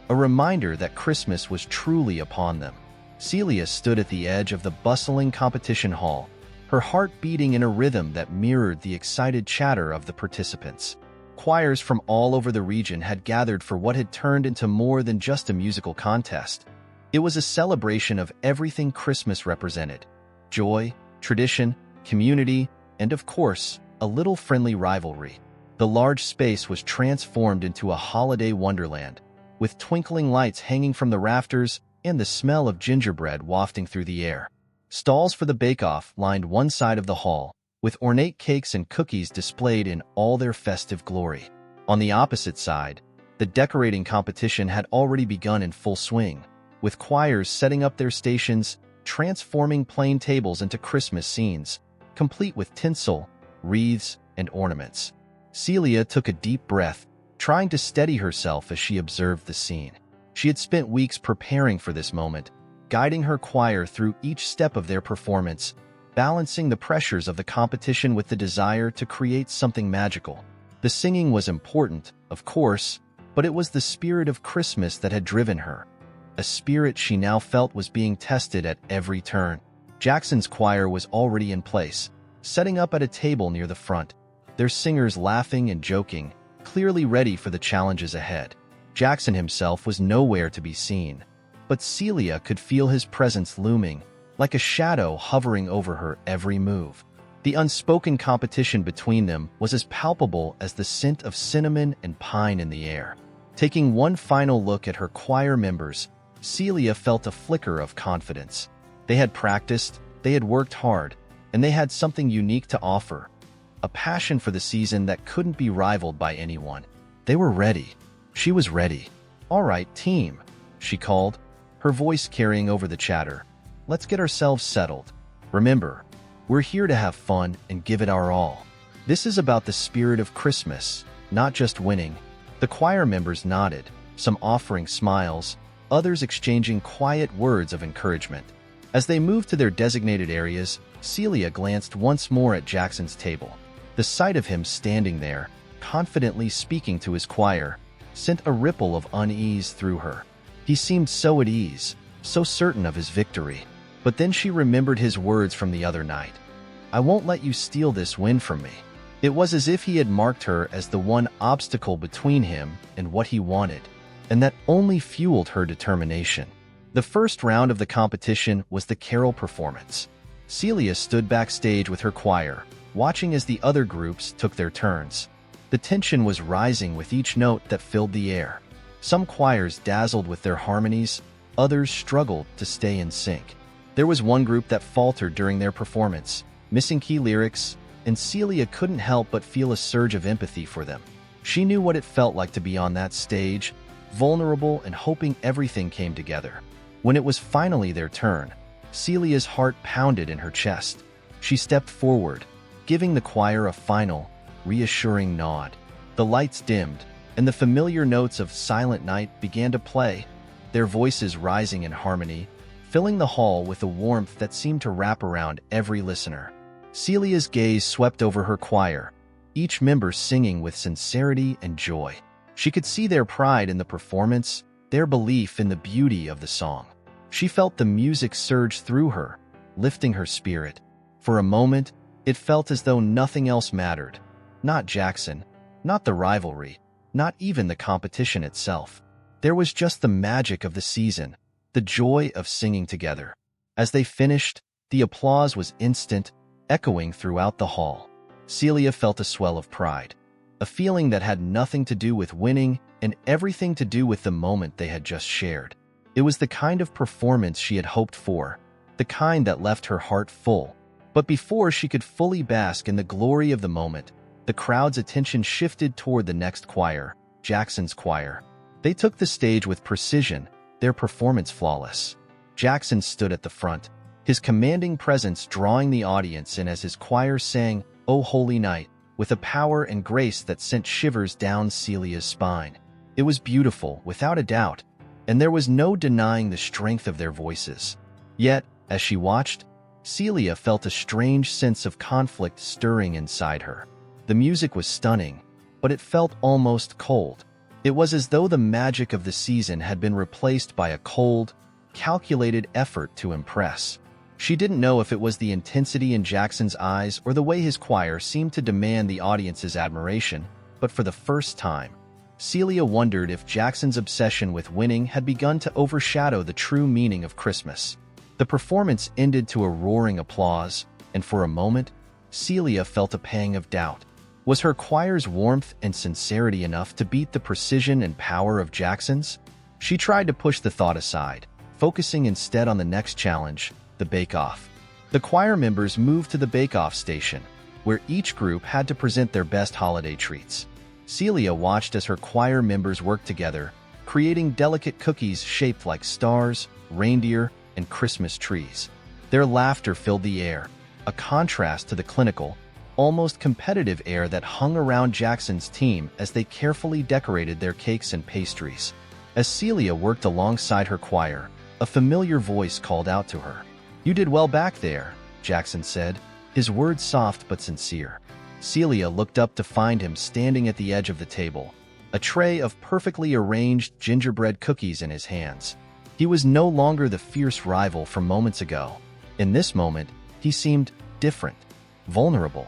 a reminder that Christmas was truly upon them. Celia stood at the edge of the bustling competition hall, her heart beating in a rhythm that mirrored the excited chatter of the participants. Choirs from all over the region had gathered for what had turned into more than just a musical contest. It was a celebration of everything Christmas represented: joy, tradition, community, and of course, a little friendly rivalry. The large space was transformed into a holiday wonderland, with twinkling lights hanging from the rafters and the smell of gingerbread wafting through the air. Stalls for the bake-off lined one side of the hall, with ornate cakes and cookies displayed in all their festive glory. On the opposite side, The decorating competition had already begun in full swing, with choirs setting up their stations, transforming plain tables into Christmas scenes, complete with tinsel, wreaths, and ornaments. Celia took a deep breath, trying to steady herself as she observed the scene. She had spent weeks preparing for this moment, guiding her choir through each step of their performance, balancing the pressures of the competition with the desire to create something magical. The singing was important, of course, but it was the spirit of Christmas that had driven her, a spirit she now felt was being tested at every turn. Jackson's choir was already in place, setting up at a table near the front, their singers laughing and joking, clearly ready for the challenges ahead. Jackson himself was nowhere to be seen, but Celia could feel his presence looming, like a shadow hovering over her every move. The unspoken competition between them was as palpable as the scent of cinnamon and pine in the air. Taking one final look at her choir members, Celia felt a flicker of confidence. They had practiced, they had worked hard, and they had something unique to offer, a passion for the season that couldn't be rivaled by anyone. They were ready. She was ready. "All right, team," she called, her voice carrying over the chatter. "Let's get ourselves settled. Remember, we're here to have fun and give it our all. This is about the spirit of Christmas, not just winning." The choir members nodded, some offering smiles, others exchanging quiet words of encouragement. As they moved to their designated areas, Celia glanced once more at Jackson's table. The sight of him standing there, confidently speaking to his choir, sent a ripple of unease through her. He seemed so at ease, so certain of his victory. But then she remembered his words from the other night. "I won't let you steal this win from me." It was as if he had marked her as the one obstacle between him and what he wanted, and that only fueled her determination. The first round of the competition was the carol performance. Celia stood backstage with her choir, watching as the other groups took their turns. The tension was rising with each note that filled the air. Some choirs dazzled with their harmonies, others struggled to stay in sync. There was one group that faltered during their performance, missing key lyrics, and Celia couldn't help but feel a surge of empathy for them. She knew what it felt like to be on that stage, vulnerable and hoping everything came together. When it was finally their turn, Celia's heart pounded in her chest. She stepped forward, giving the choir a final, reassuring nod. The lights dimmed, and the familiar notes of Silent Night began to play, their voices rising in harmony, filling the hall with a warmth that seemed to wrap around every listener. Celia's gaze swept over her choir, each member singing with sincerity and joy. She could see their pride in the performance, their belief in the beauty of the song. She felt the music surge through her, lifting her spirit. For a moment, it felt as though nothing else mattered. Not Jackson, not the rivalry, not even the competition itself. There was just the magic of the season, the joy of singing together. As they finished, the applause was instant, echoing throughout the hall. Celia felt a swell of pride, a feeling that had nothing to do with winning and everything to do with the moment they had just shared. It was the kind of performance she had hoped for, the kind that left her heart full. But before she could fully bask in the glory of the moment, the crowd's attention shifted toward the next choir, Jackson's choir. They took the stage with precision, their performance flawless. Jackson stood at the front, his commanding presence drawing the audience in as his choir sang "O Holy Night" with a power and grace that sent shivers down Celia's spine. It was beautiful, without a doubt, and there was no denying the strength of their voices. Yet, as she watched, Celia felt a strange sense of conflict stirring inside her. The music was stunning, but it felt almost cold. It was as though the magic of the season had been replaced by a cold, calculated effort to impress. She didn't know if it was the intensity in Jackson's eyes or the way his choir seemed to demand the audience's admiration, but for the first time, Celia wondered if Jackson's obsession with winning had begun to overshadow the true meaning of Christmas. The performance ended to a roaring applause, and for a moment, Celia felt a pang of doubt. Was her choir's warmth and sincerity enough to beat the precision and power of Jackson's? She tried to push the thought aside, focusing instead on the next challenge, the bake-off. The choir members moved to the bake-off station, where each group had to present their best holiday treats. Celia watched as her choir members worked together, creating delicate cookies shaped like stars, reindeer, and Christmas trees. Their laughter filled the air, a contrast to the clinical, almost competitive air that hung around Jackson's team as they carefully decorated their cakes and pastries. As Celia worked alongside her choir, a familiar voice called out to her. "You did well back there," Jackson said, his words soft but sincere. Celia looked up to find him standing at the edge of the table, a tray of perfectly arranged gingerbread cookies in his hands. He was no longer the fierce rival from moments ago. In this moment, he seemed different, vulnerable.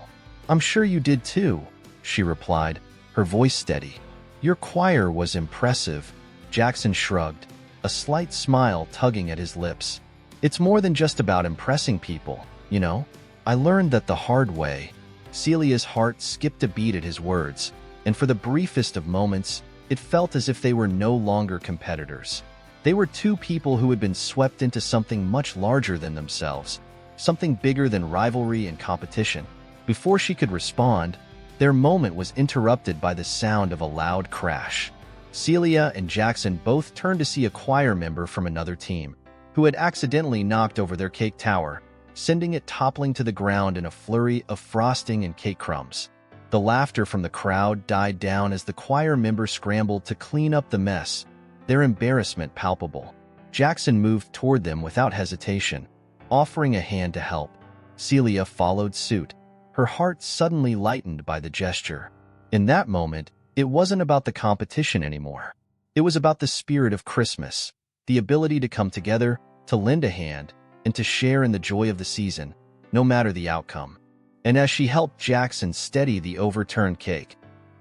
"I'm sure you did too," she replied, her voice steady. "Your choir was impressive," Jackson shrugged, a slight smile tugging at his lips. "It's more than just about impressing people, you know? I learned that the hard way." Celia's heart skipped a beat at his words, and for the briefest of moments, it felt as if they were no longer competitors. They were two people who had been swept into something much larger than themselves, something bigger than rivalry and competition. Before she could respond, their moment was interrupted by the sound of a loud crash. Celia and Jackson both turned to see a choir member from another team, who had accidentally knocked over their cake tower, sending it toppling to the ground in a flurry of frosting and cake crumbs. The laughter from the crowd died down as the choir members scrambled to clean up the mess, their embarrassment palpable. Jackson moved toward them without hesitation, offering a hand to help. Celia followed suit, her heart suddenly lightened by the gesture. In that moment, it wasn't about the competition anymore. It was about the spirit of Christmas, the ability to come together, to lend a hand, and to share in the joy of the season, no matter the outcome. And as she helped Jackson steady the overturned cake,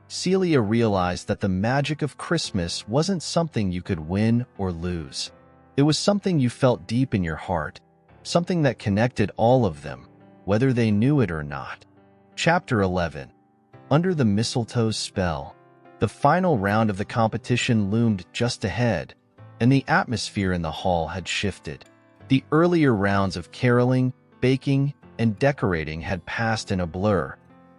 Celia realized that the magic of Christmas wasn't something you could win or lose. It was something you felt deep in your heart, something that connected all of them, whether they knew it or not. Chapter 11. Under the Mistletoe's Spell. The final round of the competition loomed just ahead, and the atmosphere in the hall had shifted. The earlier rounds of caroling, baking, and decorating had passed in a blur,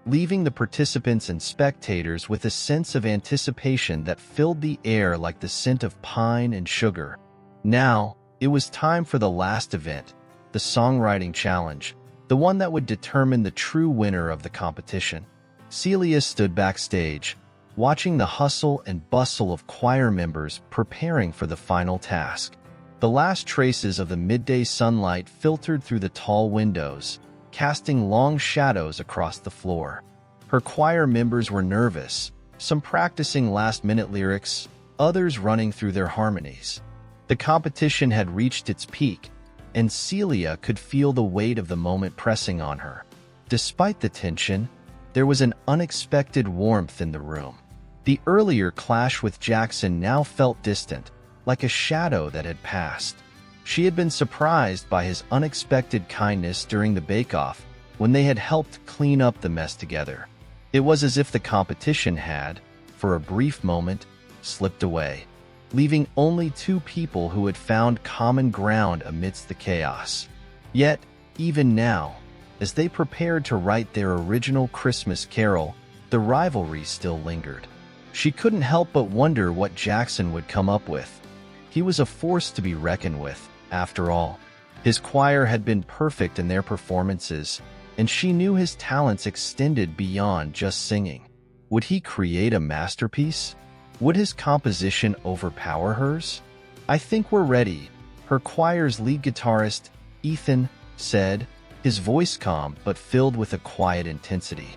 leaving the participants and spectators with a sense of anticipation that filled the air like the scent of pine and sugar. Now, it was time for the last event, the songwriting challenge, the one that would determine the true winner of the competition. Celia stood backstage, watching the hustle and bustle of choir members preparing for the final task. The last traces of the midday sunlight filtered through the tall windows, casting long shadows across the floor. Her choir members were nervous, some practicing last-minute lyrics, others running through their harmonies. The competition had reached its peak, and Celia could feel the weight of the moment pressing on her. Despite the tension, there was an unexpected warmth in the room. The earlier clash with Jackson now felt distant, like a shadow that had passed. She had been surprised by his unexpected kindness during the bake-off when they had helped clean up the mess together. It was as if the competition had, for a brief moment, slipped away, leaving only two people who had found common ground amidst the chaos. Yet, even now, as they prepared to write their original Christmas carol, the rivalry still lingered. She couldn't help but wonder what Jackson would come up with. He was a force to be reckoned with, after all. His choir had been perfect in their performances, and she knew his talents extended beyond just singing. Would he create a masterpiece? Would his composition overpower hers? "I think we're ready," her choir's lead guitarist, Ethan, said, his voice calm but filled with a quiet intensity.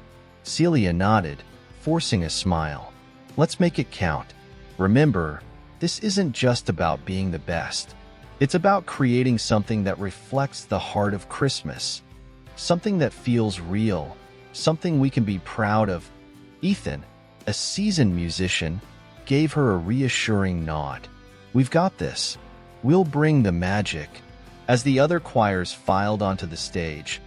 Celia nodded, forcing a smile. "Let's make it count. Remember, this isn't just about being the best. It's about creating something that reflects the heart of Christmas, something that feels real, something we can be proud of." Ethan, a seasoned musician, gave her a reassuring nod. "We've got this. We'll bring the magic." As the other choirs filed onto the stage,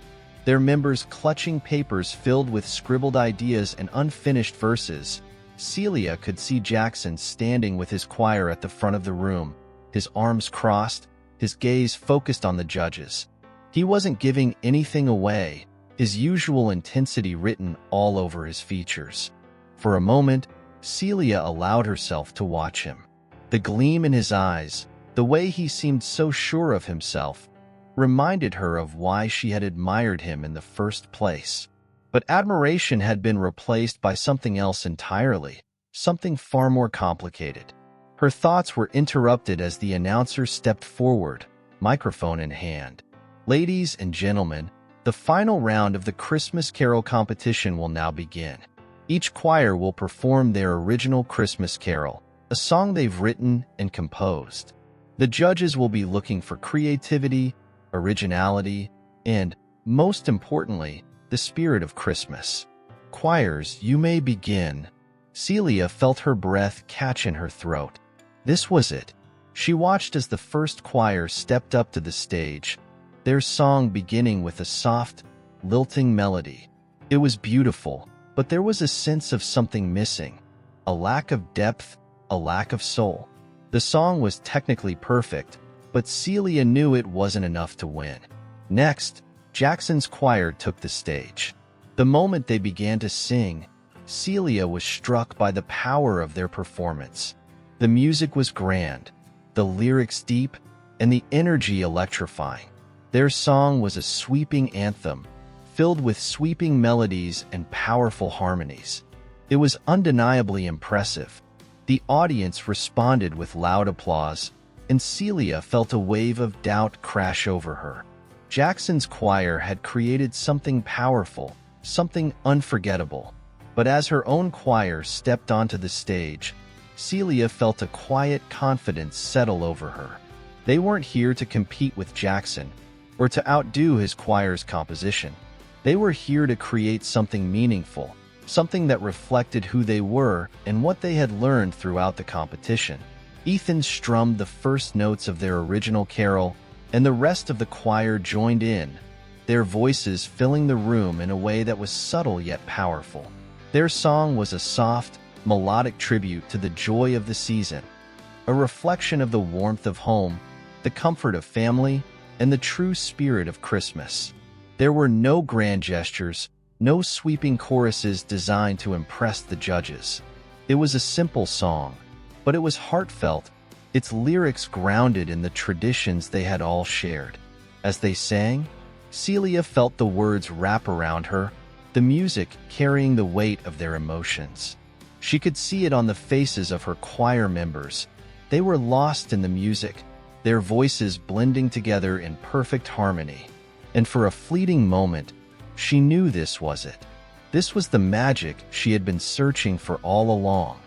their members clutching papers filled with scribbled ideas and unfinished verses, Celia could see Jackson standing with his choir at the front of the room, his arms crossed, his gaze focused on the judges. He wasn't giving anything away, his usual intensity written all over his features. For a moment, Celia allowed herself to watch him. The gleam in his eyes, the way he seemed so sure of himself, reminded her of why she had admired him in the first place. But admiration had been replaced by something else entirely, something far more complicated. Her thoughts were interrupted as the announcer stepped forward, microphone in hand. Ladies and gentlemen, the final round of the Christmas Carol competition will now begin. Each choir will perform their original Christmas carol, a song they've written and composed. The judges will be looking for creativity, originality, and, most importantly, the spirit of Christmas. Choirs, you may begin. Celia felt her breath catch in her throat. This was it. She watched as the first choir stepped up to the stage, their song beginning with a soft, lilting melody. It was beautiful, but there was a sense of something missing, a lack of depth, a lack of soul. The song was technically perfect, but Celia knew it wasn't enough to win. Next, Jackson's choir took the stage. The moment they began to sing, Celia was struck by the power of their performance. The music was grand, the lyrics deep, and the energy electrifying. Their song was a sweeping anthem, filled with sweeping melodies and powerful harmonies. It was undeniably impressive. The audience responded with loud applause, and Celia felt a wave of doubt crash over her. Jackson's choir had created something powerful, something unforgettable. But as her own choir stepped onto the stage, Celia felt a quiet confidence settle over her. They weren't here to compete with Jackson, or to outdo his choir's composition. They were here to create something meaningful, something that reflected who they were and what they had learned throughout the competition. Ethan strummed the first notes of their original carol, and the rest of the choir joined in, their voices filling the room in a way that was subtle yet powerful. Their song was a soft, melodic tribute to the joy of the season, a reflection of the warmth of home, the comfort of family, and the true spirit of Christmas. There were no grand gestures, no sweeping choruses designed to impress the judges. It was a simple song, but it was heartfelt, its lyrics grounded in the traditions they had all shared. As they sang, Celia felt the words wrap around her, the music carrying the weight of their emotions. She could see it on the faces of her choir members. They were lost in the music, their voices blending together in perfect harmony. And for a fleeting moment, she knew this was it. This was the magic she had been searching for all along.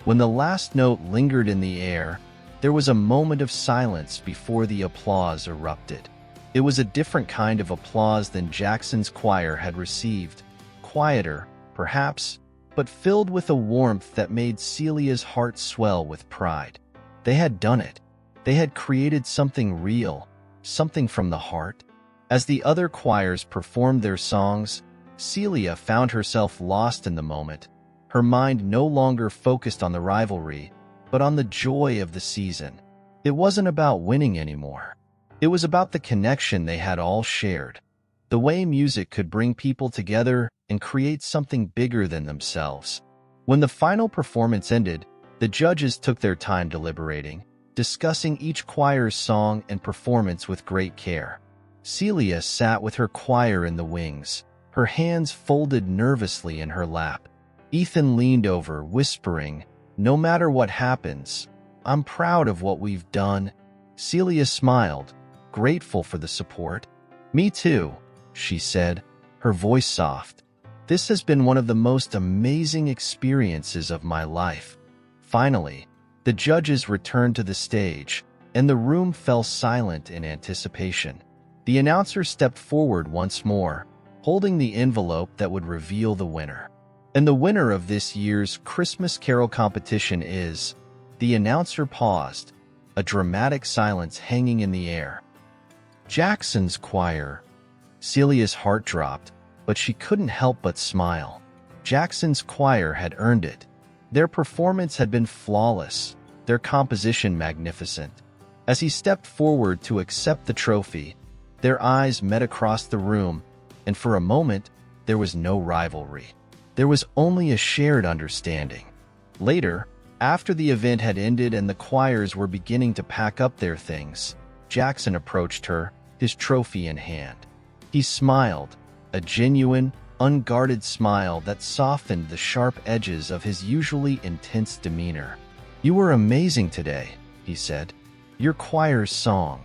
When the last note lingered in the air, there was a moment of silence before the applause erupted. It was a different kind of applause than Jackson's choir had received. Quieter, perhaps, but filled with a warmth that made Celia's heart swell with pride. They had done it. They had created something real, something from the heart. As the other choirs performed their songs, Celia found herself lost in the moment, her mind no longer focused on the rivalry, but on the joy of the season. It wasn't about winning anymore. It was about the connection they had all shared, the way music could bring people together and create something bigger than themselves. When the final performance ended, the judges took their time deliberating, discussing each choir's song and performance with great care. Celia sat with her choir in the wings, her hands folded nervously in her lap. Ethan leaned over, whispering, "No matter what happens, I'm proud of what we've done." Celia smiled, grateful for the support. "Me too," she said, her voice soft. "This has been one of the most amazing experiences of my life." Finally, the judges returned to the stage, and the room fell silent in anticipation. The announcer stepped forward once more, holding the envelope that would reveal the winner. And the winner of this year's Christmas Carol competition is... The announcer paused, a dramatic silence hanging in the air. Jackson's choir. Celia's heart dropped, but she couldn't help but smile. Jackson's choir had earned it. Their performance had been flawless, their composition magnificent. As he stepped forward to accept the trophy, their eyes met across the room, and for a moment, there was no rivalry. There was only a shared understanding. Later, after the event had ended and the choirs were beginning to pack up their things, Jackson approached her, his trophy in hand. He smiled, a genuine, unguarded smile that softened the sharp edges of his usually intense demeanor. "You were amazing today," he said. "Your choir's song.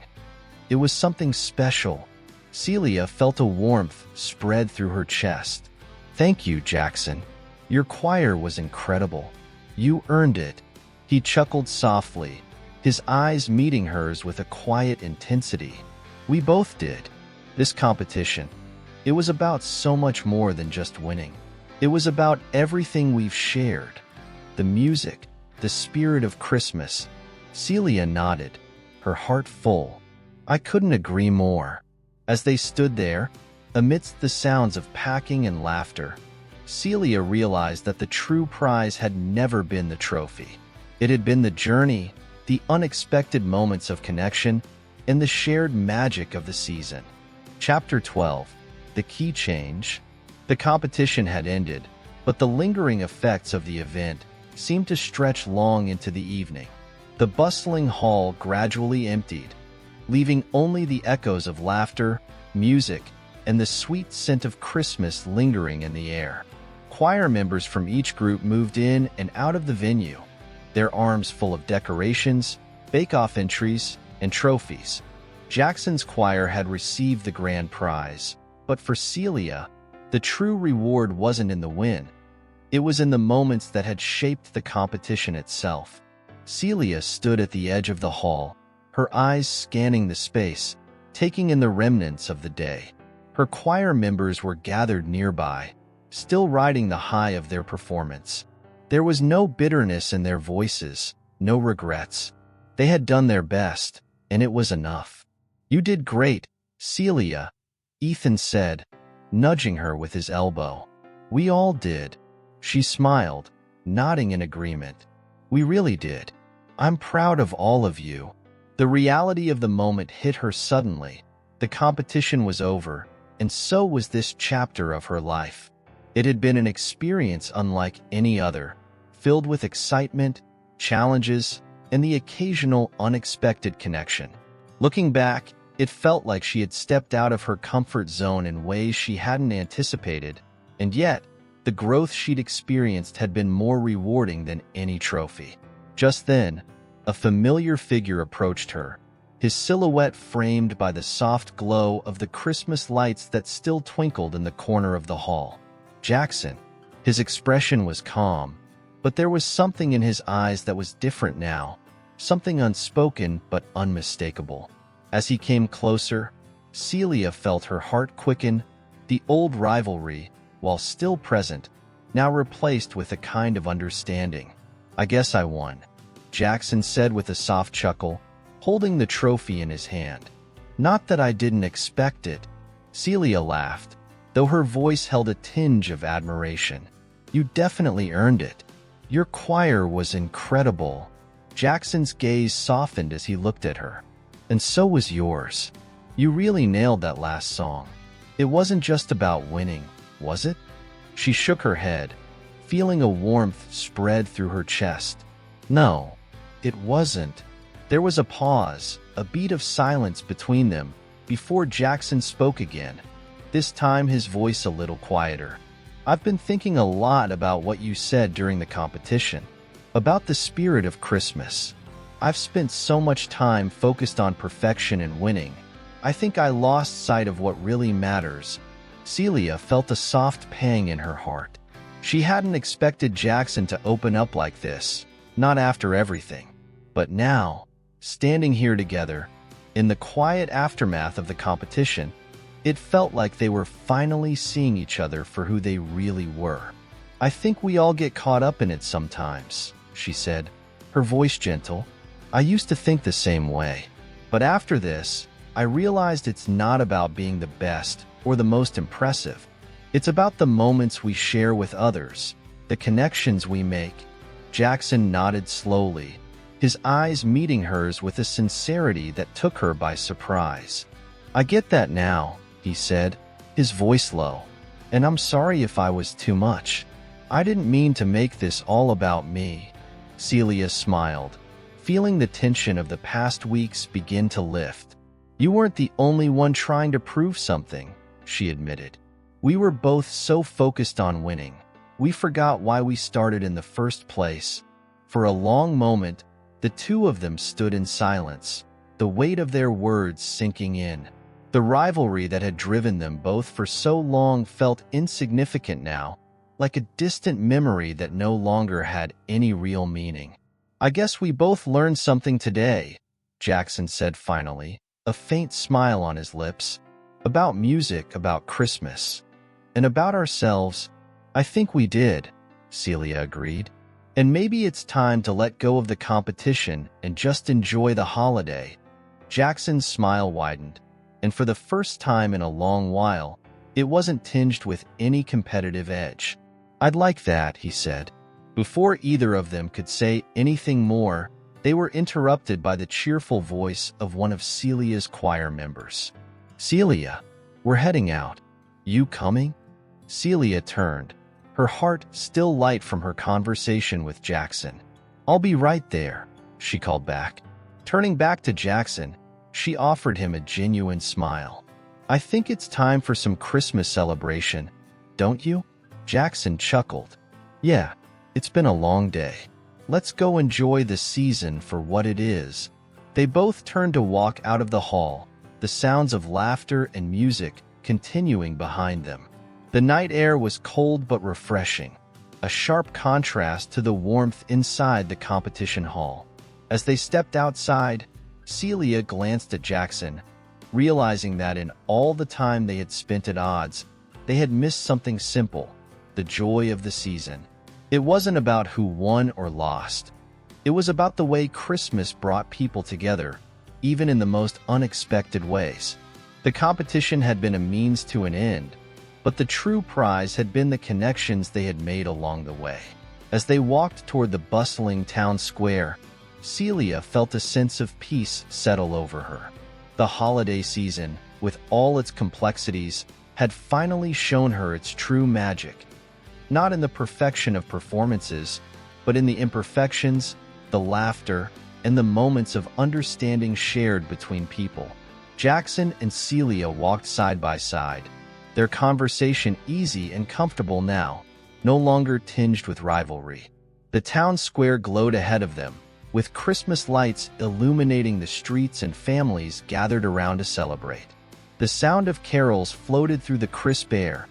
It was something special." Celia felt a warmth spread through her chest. "Thank you, Jackson. Your choir was incredible. You earned it." He chuckled softly, his eyes meeting hers with a quiet intensity. "We both did. This competition, it was about so much more than just winning. It was about everything we've shared. The music, the spirit of Christmas." Celia nodded, her heart full. "I couldn't agree more." As they stood there, amidst the sounds of packing and laughter, Celia realized that the true prize had never been the trophy. It had been the journey, the unexpected moments of connection, and the shared magic of the season. Chapter 12. The Key Change. The competition had ended, but the lingering effects of the event seemed to stretch long into the evening. The bustling hall gradually emptied, leaving only the echoes of laughter, music, and the sweet scent of Christmas lingering in the air. Choir members from each group moved in and out of the venue, their arms full of decorations, bake-off entries, and trophies. Jackson's choir had received the grand prize, but for Celia, the true reward wasn't in the win. It was in the moments that had shaped the competition itself. Celia stood at the edge of the hall, her eyes scanning the space, taking in the remnants of the day. Her choir members were gathered nearby, still riding the high of their performance. There was no bitterness in their voices, no regrets. They had done their best, and it was enough. "You did great, Celia," Ethan said, nudging her with his elbow. "We all did." She smiled, nodding in agreement. "We really did. I'm proud of all of you." The reality of the moment hit her suddenly. The competition was over, and so was this chapter of her life. It had been an experience unlike any other, filled with excitement, challenges, and the occasional unexpected connection. Looking back, it felt like she had stepped out of her comfort zone in ways she hadn't anticipated, and yet, the growth she'd experienced had been more rewarding than any trophy. Just then, a familiar figure approached her, his silhouette framed by the soft glow of the Christmas lights that still twinkled in the corner of the hall. Jackson. His expression was calm, but there was something in his eyes that was different now, something unspoken but unmistakable. As he came closer, Celia felt her heart quicken, the old rivalry, while still present, now replaced with a kind of understanding. "I guess I won," Jackson said with a soft chuckle, holding the trophy in his hand. "Not that I didn't expect it," Celia laughed, though her voice held a tinge of admiration. "You definitely earned it. Your choir was incredible." Jackson's gaze softened as he looked at her. "And so was yours. You really nailed that last song. It wasn't just about winning, was it?" She shook her head, feeling a warmth spread through her chest. "No, it wasn't." There was a pause, a beat of silence between them, before Jackson spoke again, this time his voice a little quieter. "I've been thinking a lot about what you said during the competition, about the spirit of Christmas. I've spent so much time focused on perfection and winning. I think I lost sight of what really matters." Celia felt a soft pang in her heart. She hadn't expected Jackson to open up like this, not after everything. But now, standing here together, in the quiet aftermath of the competition, it felt like they were finally seeing each other for who they really were. "I think we all get caught up in it sometimes," she said, her voice gentle. "I used to think the same way. But after this, I realized it's not about being the best or the most impressive. It's about the moments we share with others, the connections we make." Jackson nodded slowly, his eyes meeting hers with a sincerity that took her by surprise. "I get that now," he said, his voice low. "And I'm sorry if I was too much. I didn't mean to make this all about me. Celia smiled, feeling the tension of the past weeks begin to lift. You weren't the only one trying to prove something, she admitted. We were both so focused on winning. We forgot why we started in the first place. For a long moment, the two of them stood in silence, the weight of their words sinking in. The rivalry that had driven them both for so long felt insignificant now, like a distant memory that no longer had any real meaning. I guess we both learned something today, Jackson said finally, a faint smile on his lips. About music, about Christmas, and about ourselves. I think we did, Celia agreed. And maybe it's time to let go of the competition and just enjoy the holiday. Jackson's smile widened, and for the first time in a long while, it wasn't tinged with any competitive edge. I'd like that, he said. Before either of them could say anything more, they were interrupted by the cheerful voice of one of Celia's choir members. Celia, we're heading out. You coming? Celia turned, her heart still light from her conversation with Jackson. I'll be right there, she called back. Turning back to Jackson, she offered him a genuine smile. I think it's time for some Christmas celebration, don't you? Jackson chuckled. Yeah, it's been a long day. Let's go enjoy the season for what it is. They both turned to walk out of the hall, the sounds of laughter and music continuing behind them. The night air was cold but refreshing, a sharp contrast to the warmth inside the competition hall. As they stepped outside, Celia glanced at Jackson, realizing that in all the time they had spent at odds, they had missed something simple, the joy of the season. It wasn't about who won or lost. It was about the way Christmas brought people together, even in the most unexpected ways. The competition had been a means to an end, but the true prize had been the connections they had made along the way. As they walked toward the bustling town square, Celia felt a sense of peace settle over her. The holiday season, with all its complexities, had finally shown her its true magic. Not in the perfection of performances, but in the imperfections, the laughter, and the moments of understanding shared between people. Jackson and Celia walked side by side, their conversation easy and comfortable now, no longer tinged with rivalry. The town square glowed ahead of them, with Christmas lights illuminating the streets and families gathered around to celebrate. The sound of carols floated through the crisp air,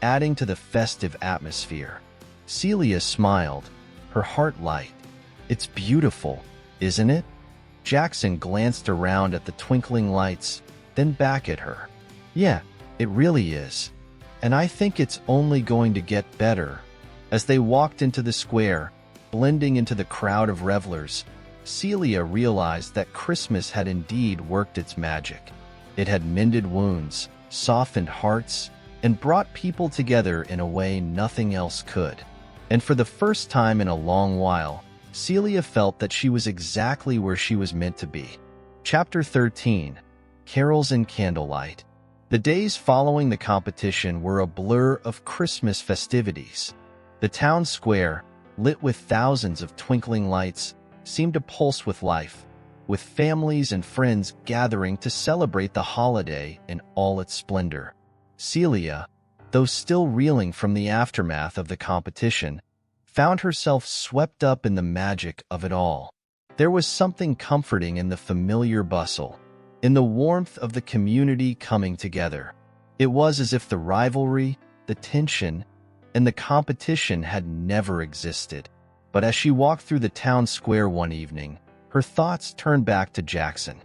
adding to the festive atmosphere. Celia smiled, her heart light. It's beautiful, isn't it? Jackson glanced around at the twinkling lights, then back at her. Yeah, it really is. And I think it's only going to get better. As they walked into the square, blending into the crowd of revelers, Celia realized that Christmas had indeed worked its magic. It had mended wounds, softened hearts, and brought people together in a way nothing else could. And for the first time in a long while, Celia felt that she was exactly where she was meant to be. Chapter 13. Carols and Candlelight. The days following the competition were a blur of Christmas festivities. The town square, lit with thousands of twinkling lights, seemed to pulse with life, with families and friends gathering to celebrate the holiday in all its splendor. Celia, though still reeling from the aftermath of the competition, found herself swept up in the magic of it all. There was something comforting in the familiar bustle, in the warmth of the community coming together. It was as if the rivalry, the tension, and the competition had never existed. But as she walked through the town square one evening, her thoughts turned back to Jackson.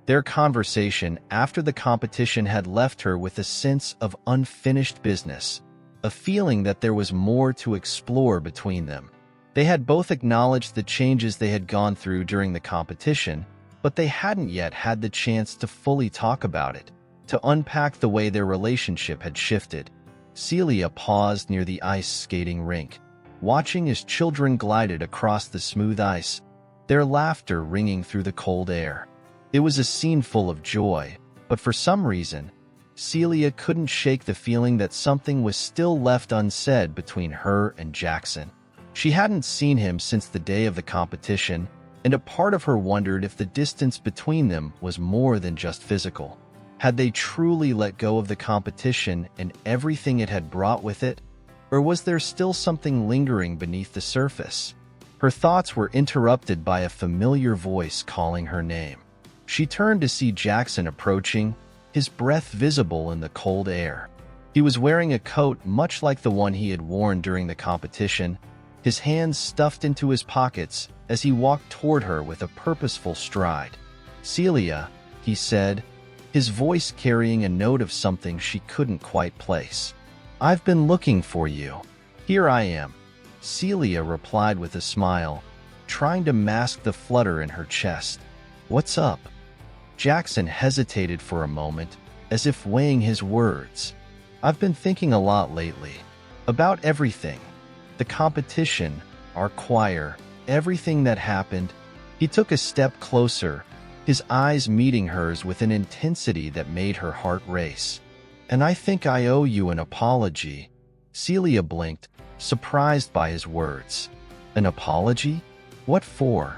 Their conversation after the competition had left her with a sense of unfinished business, a feeling that there was more to explore between them. They had both acknowledged the changes they had gone through during the competition, but they hadn't yet had the chance to fully talk about it, to unpack the way their relationship had shifted. Celia paused near the ice skating rink, watching as children glided across the smooth ice, their laughter ringing through the cold air. It was a scene full of joy, but for some reason, Celia couldn't shake the feeling that something was still left unsaid between her and Jackson. She hadn't seen him since the day of the competition, and a part of her wondered if the distance between them was more than just physical. Had they truly let go of the competition and everything it had brought with it? Or was there still something lingering beneath the surface? Her thoughts were interrupted by a familiar voice calling her name. She turned to see Jackson approaching, his breath visible in the cold air. He was wearing a coat much like the one he had worn during the competition, his hands stuffed into his pockets as he walked toward her with a purposeful stride. "Celia," he said, his voice carrying a note of something she couldn't quite place. "I've been looking for you. Here I am." Celia replied with a smile, trying to mask the flutter in her chest. "What's up?" Jackson hesitated for a moment, as if weighing his words. "I've been thinking a lot lately. About everything. The competition, our choir, everything that happened." He took a step closer, his eyes meeting hers with an intensity that made her heart race. "And I think I owe you an apology." Celia blinked, surprised by his words. "An apology? What for?"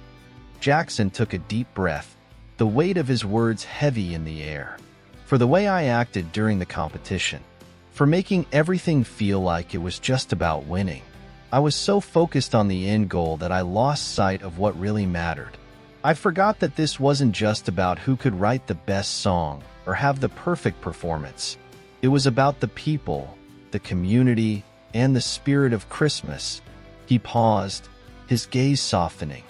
Jackson took a deep breath, the weight of his words heavy in the air. "For the way I acted during the competition. For making everything feel like it was just about winning. I was so focused on the end goal that I lost sight of what really mattered. I forgot that this wasn't just about who could write the best song or have the perfect performance. It was about the people, the community, and the spirit of Christmas." He paused, his gaze softening.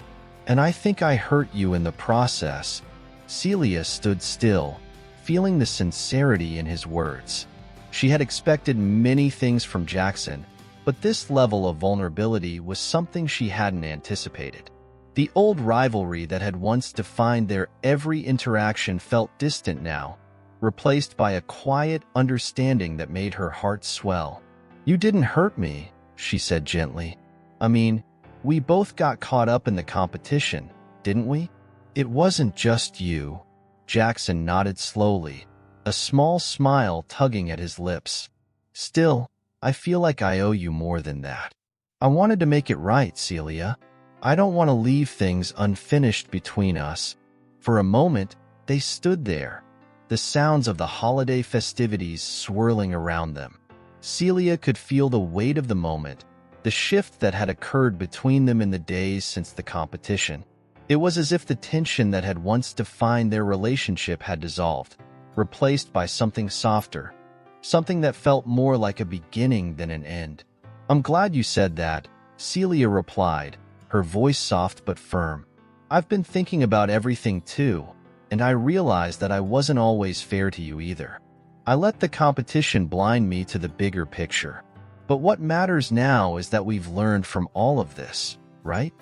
"And I think I hurt you in the process." Celia stood still, feeling the sincerity in his words. She had expected many things from Jackson, but this level of vulnerability was something she hadn't anticipated. The old rivalry that had once defined their every interaction felt distant now, replaced by a quiet understanding that made her heart swell. "You didn't hurt me," she said gently. "I mean, we both got caught up in the competition, didn't we?" "It wasn't just you." Jackson nodded slowly, a small smile tugging at his lips. "Still, I feel like I owe you more than that. I wanted to make it right, Celia. I don't want to leave things unfinished between us." For a moment, they stood there, the sounds of the holiday festivities swirling around them. Celia could feel the weight of the moment, the shift that had occurred between them in the days since the competition. It was as if the tension that had once defined their relationship had dissolved, replaced by something softer, something that felt more like a beginning than an end. "I'm glad you said that," Celia replied, her voice soft but firm. "I've been thinking about everything too, and I realized that I wasn't always fair to you either. I let the competition blind me to the bigger picture. But what matters now is that we've learned from all of this, right?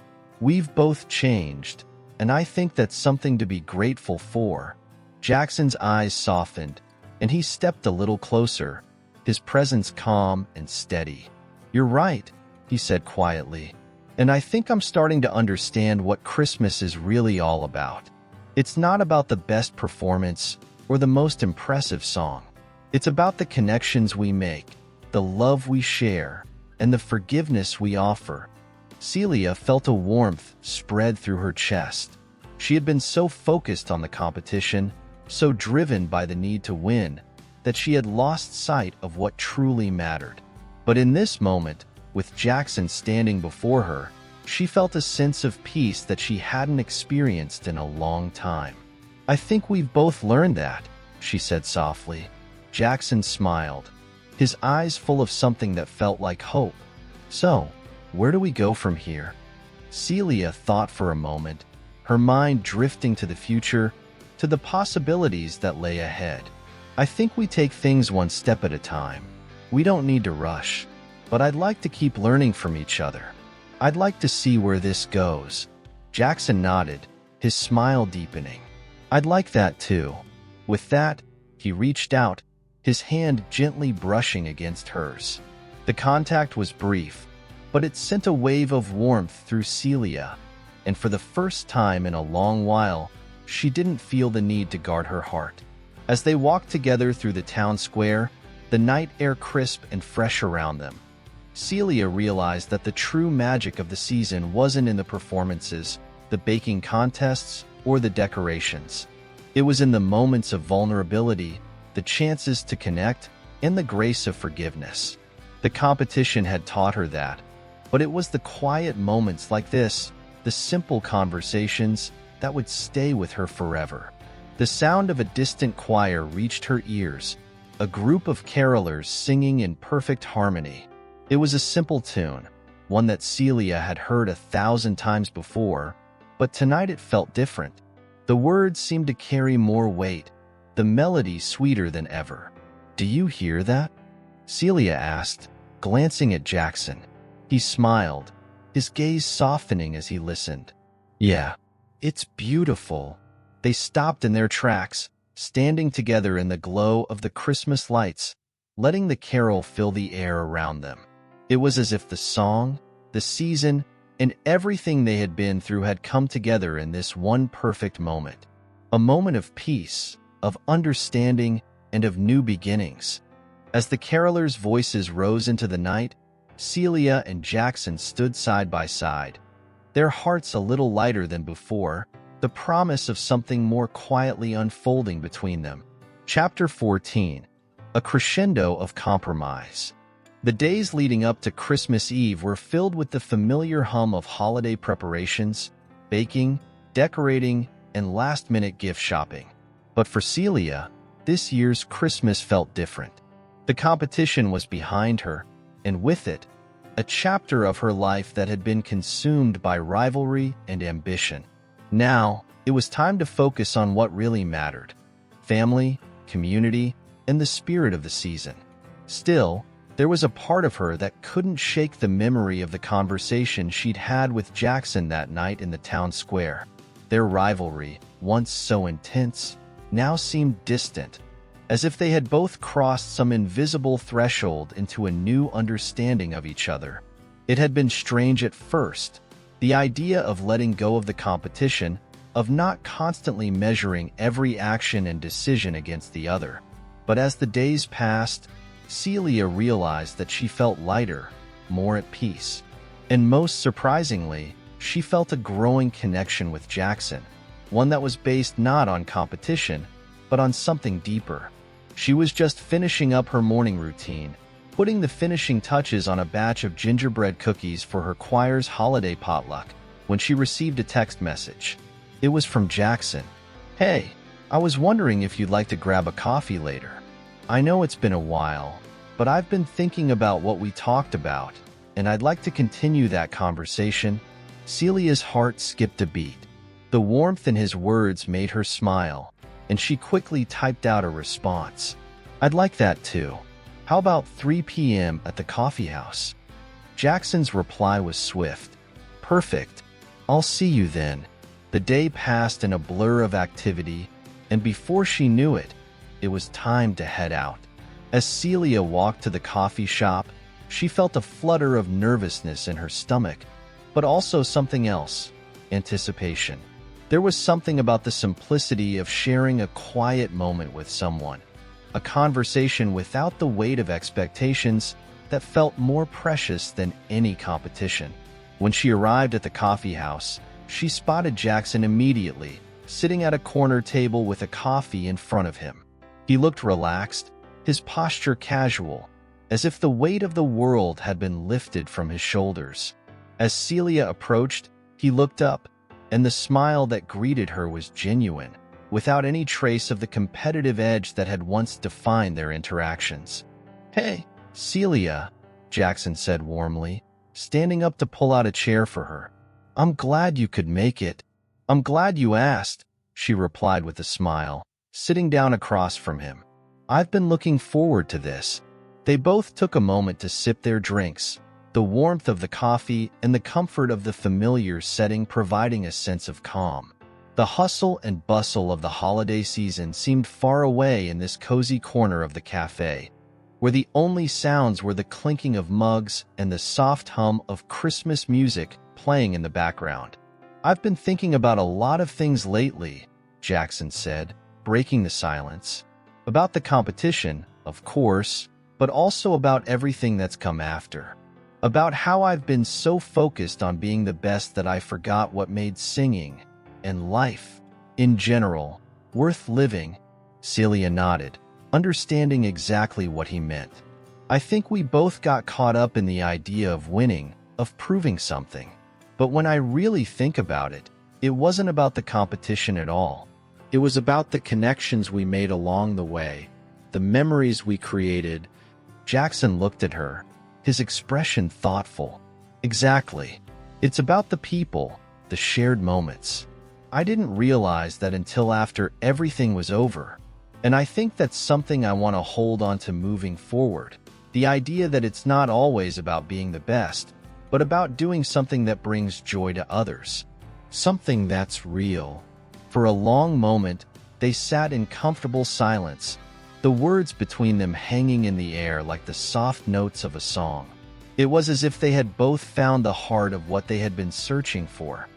We've both changed, and I think that's something to be grateful for." Jackson's eyes softened, and he stepped a little closer, his presence calm and steady. "You're right," he said quietly, "and I think I'm starting to understand what Christmas is really all about. It's not about the best performance or the most impressive song. It's about the connections we make, the love we share, and the forgiveness we offer." Celia felt a warmth spread through her chest. She had been so focused on the competition, so driven by the need to win, that she had lost sight of what truly mattered. But in this moment, with Jackson standing before her, she felt a sense of peace that she hadn't experienced in a long time. "I think we've both learned that," she said softly. Jackson smiled, his eyes full of something that felt like hope. "So, where do we go from here?" Celia thought for a moment, her mind drifting to the future, to the possibilities that lay ahead. "I think we take things one step at a time. We don't need to rush, but I'd like to keep learning from each other. I'd like to see where this goes." Jackson nodded, his smile deepening. "I'd like that too." With that, he reached out, his hand gently brushing against hers. The contact was brief, but it sent a wave of warmth through Celia, and for the first time in a long while, she didn't feel the need to guard her heart. As they walked together through the town square, the night air crisp and fresh around them, Celia realized that the true magic of the season wasn't in the performances, the baking contests, or the decorations. It was in the moments of vulnerability, the chances to connect, and the grace of forgiveness. The competition had taught her that, but it was the quiet moments like this, the simple conversations, that would stay with her forever. The sound of a distant choir reached her ears, a group of carolers singing in perfect harmony. It was a simple tune, one that Celia had heard 1,000 times before, but tonight it felt different. The words seemed to carry more weight, the melody sweeter than ever. "Do you hear that?" Celia asked, glancing at Jackson. He smiled, his gaze softening as he listened. "Yeah, it's beautiful." They stopped in their tracks, standing together in the glow of the Christmas lights, letting the carol fill the air around them. It was as if the song, the season, and everything they had been through had come together in this one perfect moment. A moment of peace, of understanding, and of new beginnings. As the carolers' voices rose into the night, Celia and Jackson stood side by side, their hearts a little lighter than before, the promise of something more quietly unfolding between them. Chapter 14. A crescendo of compromise. The days leading up to Christmas Eve were filled with the familiar hum of holiday preparations, baking, decorating, and last-minute gift shopping. But for Celia, this year's Christmas felt different. The competition was behind her, and with it, a chapter of her life that had been consumed by rivalry and ambition. Now, it was time to focus on what really mattered: family, community, and the spirit of the season. Still, there was a part of her that couldn't shake the memory of the conversation she'd had with Jackson that night in the town square. Their rivalry, once so intense, now seemed distant, as if they had both crossed some invisible threshold into a new understanding of each other. It had been strange at first, the idea of letting go of the competition, of not constantly measuring every action and decision against the other. But as the days passed, Celia realized that she felt lighter, more at peace. And most surprisingly, she felt a growing connection with Jackson, one that was based not on competition, but on something deeper. She was just finishing up her morning routine, putting the finishing touches on a batch of gingerbread cookies for her choir's holiday potluck, when she received a text message. It was from Jackson. "Hey, I was wondering if you'd like to grab a coffee later. I know it's been a while, but I've been thinking about what we talked about, and I'd like to continue that conversation." Celia's heart skipped a beat. The warmth in his words made her smile, and she quickly typed out a response. "I'd like that too. How about 3 p.m. at the coffee house?" Jackson's reply was swift. "Perfect. I'll see you then." The day passed in a blur of activity, and before she knew it, it was time to head out. As Celia walked to the coffee shop, she felt a flutter of nervousness in her stomach, but also something else: anticipation. There was something about the simplicity of sharing a quiet moment with someone, a conversation without the weight of expectations, that felt more precious than any competition. When she arrived at the coffee house, she spotted Jackson immediately, sitting at a corner table with a coffee in front of him. He looked relaxed, his posture casual, as if the weight of the world had been lifted from his shoulders. As Celia approached, he looked up, and the smile that greeted her was genuine, without any trace of the competitive edge that had once defined their interactions. "Hey, Celia," Jackson said warmly, standing up to pull out a chair for her. "I'm glad you could make it." "I'm glad you asked," she replied with a smile, sitting down across from him. "I've been looking forward to this." They both took a moment to sip their drinks, the warmth of the coffee and the comfort of the familiar setting providing a sense of calm. The hustle and bustle of the holiday season seemed far away in this cozy corner of the cafe, where the only sounds were the clinking of mugs and the soft hum of Christmas music playing in the background. "I've been thinking about a lot of things lately," Jackson said, breaking the silence. About the competition, of course, but also about everything that's come after. About how I've been so focused on being the best that I forgot what made singing, and life, in general, worth living. Celia nodded, understanding exactly what he meant. I think we both got caught up in the idea of winning, of proving something. But when I really think about it, it wasn't about the competition at all. It was about the connections we made along the way, the memories we created. Jackson looked at her, his expression thoughtful. Exactly. It's about the people, the shared moments. I didn't realize that until after everything was over. And I think that's something I want to hold on to moving forward. The idea that it's not always about being the best, but about doing something that brings joy to others. Something that's real. For a long moment, they sat in comfortable silence, the words between them hanging in the air like the soft notes of a song. It was as if they had both found the heart of what they had been searching for.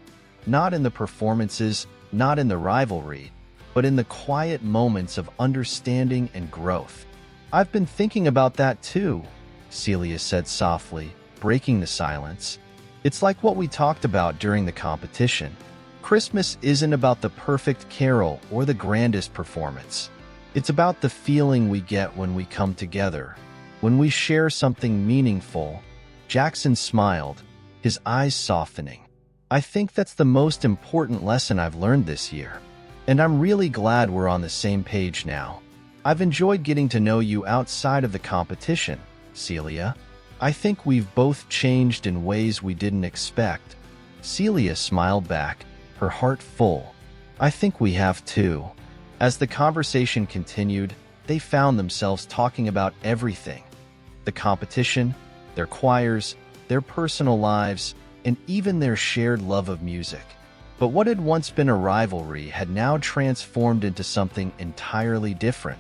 Not in the performances, not in the rivalry, but in the quiet moments of understanding and growth. I've been thinking about that too, Celia said softly, breaking the silence. It's like what we talked about during the competition. Christmas isn't about the perfect carol or the grandest performance. It's about the feeling we get when we come together, when we share something meaningful. Jackson smiled, his eyes softening. I think that's the most important lesson I've learned this year. And I'm really glad we're on the same page now. I've enjoyed getting to know you outside of the competition, Celia. I think we've both changed in ways we didn't expect. Celia smiled back, her heart full. I think we have too. As the conversation continued, they found themselves talking about everything. The competition, their choirs, their personal lives, and even their shared love of music. But what had once been a rivalry had now transformed into something entirely different.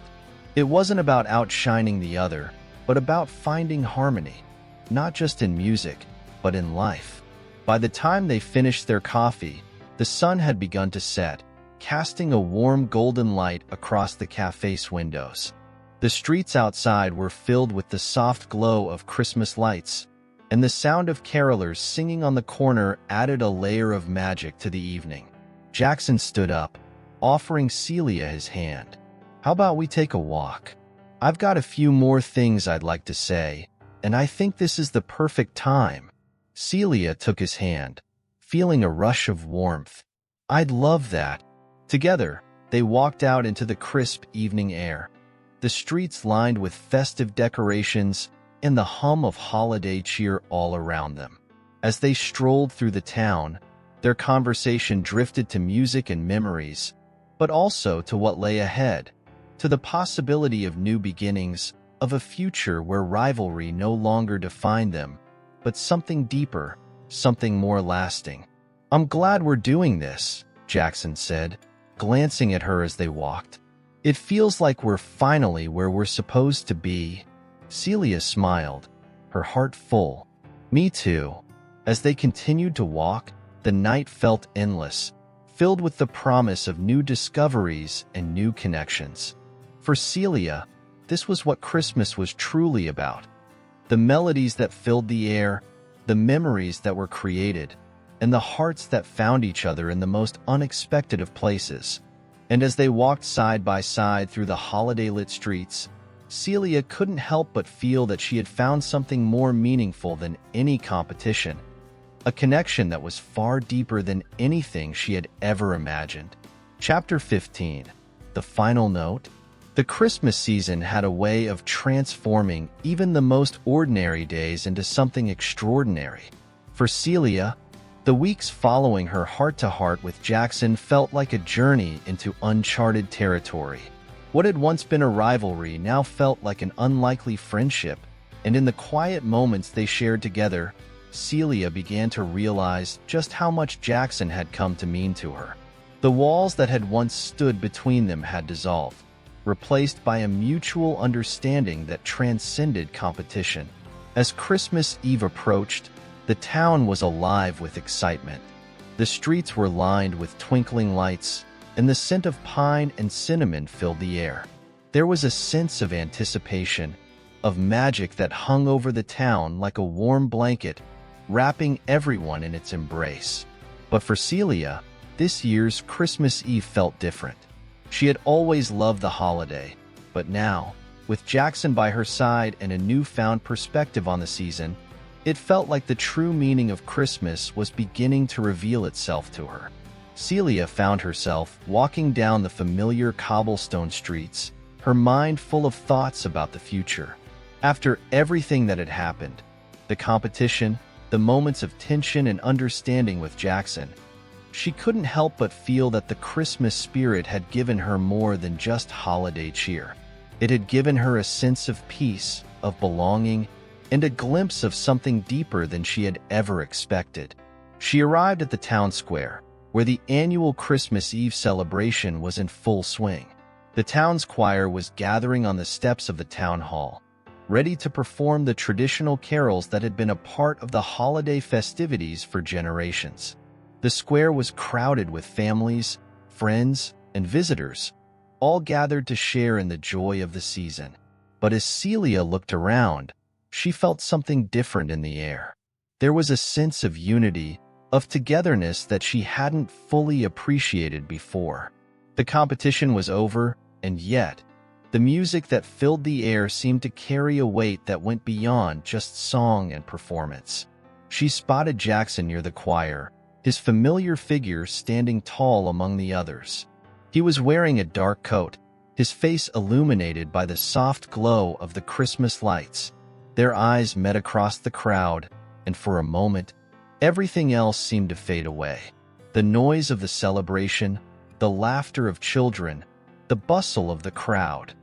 It wasn't about outshining the other, but about finding harmony, not just in music, but in life. By the time they finished their coffee, the sun had begun to set, casting a warm golden light across the cafe's windows. The streets outside were filled with the soft glow of Christmas lights, and the sound of carolers singing on the corner added a layer of magic to the evening. Jackson stood up, offering Celia his hand. How about we take a walk? I've got a few more things I'd like to say, and I think this is the perfect time. Celia took his hand, feeling a rush of warmth. I'd love that. Together, they walked out into the crisp evening air. The streets lined with festive decorations and the hum of holiday cheer all around them. As they strolled through the town, their conversation drifted to music and memories, but also to what lay ahead, to the possibility of new beginnings, of a future where rivalry no longer defined them, but something deeper, something more lasting. I'm glad we're doing this, Jackson said, glancing at her as they walked. It feels like we're finally where we're supposed to be. Celia smiled, her heart full. Me too. As they continued to walk, the night felt endless, filled with the promise of new discoveries and new connections. For Celia, this was what Christmas was truly about. The melodies that filled the air, the memories that were created, and the hearts that found each other in the most unexpected of places. And as they walked side by side through the holiday-lit streets, Celia couldn't help but feel that she had found something more meaningful than any competition, a connection that was far deeper than anything she had ever imagined. Chapter 15. The Final Note. The Christmas season had a way of transforming even the most ordinary days into something extraordinary. For Celia, the weeks following her heart-to-heart with Jackson felt like a journey into uncharted territory. What had once been a rivalry now felt like an unlikely friendship, and in the quiet moments they shared together, Celia began to realize just how much Jackson had come to mean to her. The walls that had once stood between them had dissolved, replaced by a mutual understanding that transcended competition. As Christmas Eve approached, the town was alive with excitement. The streets were lined with twinkling lights, and the scent of pine and cinnamon filled the air. There was a sense of anticipation, of magic that hung over the town like a warm blanket, wrapping everyone in its embrace. But for Celia, this year's Christmas Eve felt different. She had always loved the holiday, but now, with Jackson by her side and a newfound perspective on the season, it felt like the true meaning of Christmas was beginning to reveal itself to her. Celia found herself walking down the familiar cobblestone streets, her mind full of thoughts about the future. After everything that had happened, the competition, the moments of tension and understanding with Jackson, she couldn't help but feel that the Christmas spirit had given her more than just holiday cheer. It had given her a sense of peace, of belonging, and a glimpse of something deeper than she had ever expected. She arrived at the town square, where the annual Christmas Eve celebration was in full swing. The town's choir was gathering on the steps of the town hall, ready to perform the traditional carols that had been a part of the holiday festivities for generations. The square was crowded with families, friends, and visitors, all gathered to share in the joy of the season. But as Celia looked around, she felt something different in the air. There was a sense of unity, of togetherness that she hadn't fully appreciated before. The competition was over, and yet, the music that filled the air seemed to carry a weight that went beyond just song and performance. She spotted Jackson near the choir, his familiar figure standing tall among the others. He was wearing a dark coat, his face illuminated by the soft glow of the Christmas lights. Their eyes met across the crowd, and for a moment, everything else seemed to fade away. The noise of the celebration, the laughter of children, the bustle of the crowd.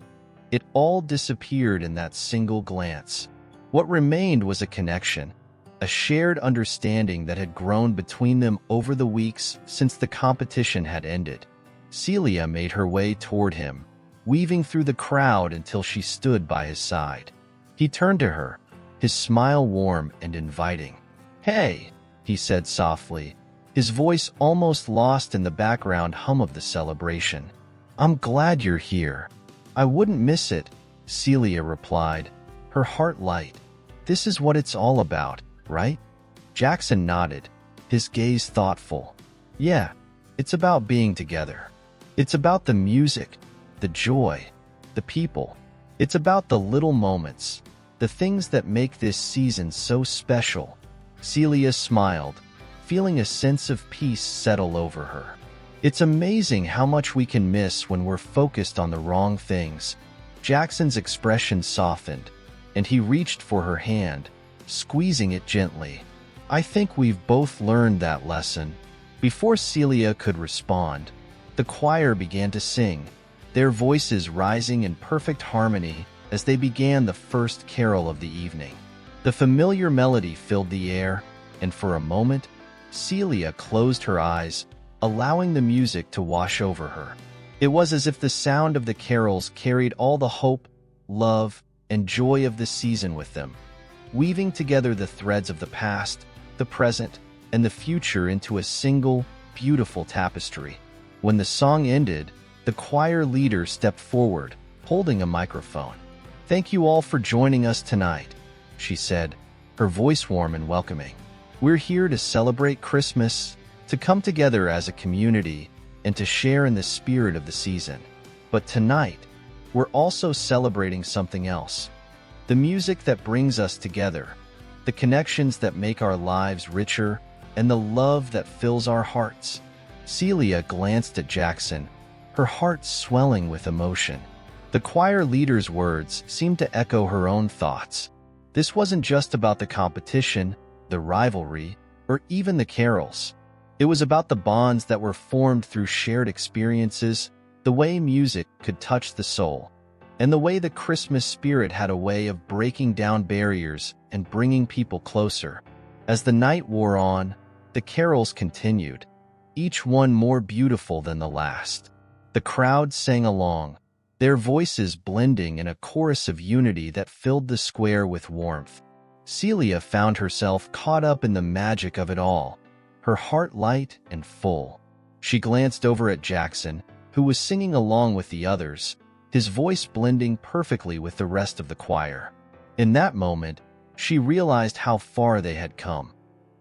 It all disappeared in that single glance. What remained was a connection, a shared understanding that had grown between them over the weeks since the competition had ended. Celia made her way toward him, weaving through the crowd until she stood by his side. He turned to her, his smile warm and inviting. "Hey," he said softly, his voice almost lost in the background hum of the celebration. "I'm glad you're here. I wouldn't miss it," Celia replied, her heart light. "This is what it's all about, right?" Jackson nodded, his gaze thoughtful. "Yeah, it's about being together. It's about the music, the joy, the people. It's about the little moments, the things that make this season so special." Celia smiled, feeling a sense of peace settle over her. "It's amazing how much we can miss when we're focused on the wrong things." Jackson's expression softened, and he reached for her hand, squeezing it gently. "I think we've both learned that lesson." Before Celia could respond, the choir began to sing, their voices rising in perfect harmony as they began the first carol of the evening. The familiar melody filled the air, and for a moment, Celia closed her eyes, allowing the music to wash over her. It was as if the sound of the carols carried all the hope, love, and joy of the season with them, weaving together the threads of the past, the present, and the future into a single, beautiful tapestry. When the song ended, the choir leader stepped forward, holding a microphone. "Thank you all for joining us tonight," she said, her voice warm and welcoming. "We're here to celebrate Christmas, to come together as a community, and to share in the spirit of the season. But tonight, we're also celebrating something else. The music that brings us together, the connections that make our lives richer, and the love that fills our hearts." Celia glanced at Jackson, her heart swelling with emotion. The choir leader's words seemed to echo her own thoughts. This wasn't just about the competition, the rivalry, or even the carols. It was about the bonds that were formed through shared experiences, the way music could touch the soul, and the way the Christmas spirit had a way of breaking down barriers and bringing people closer. As the night wore on, the carols continued, each one more beautiful than the last. The crowd sang along, their voices blending in a chorus of unity that filled the square with warmth. Celia found herself caught up in the magic of it all, her heart light and full. She glanced over at Jackson, who was singing along with the others, his voice blending perfectly with the rest of the choir. In that moment, she realized how far they had come.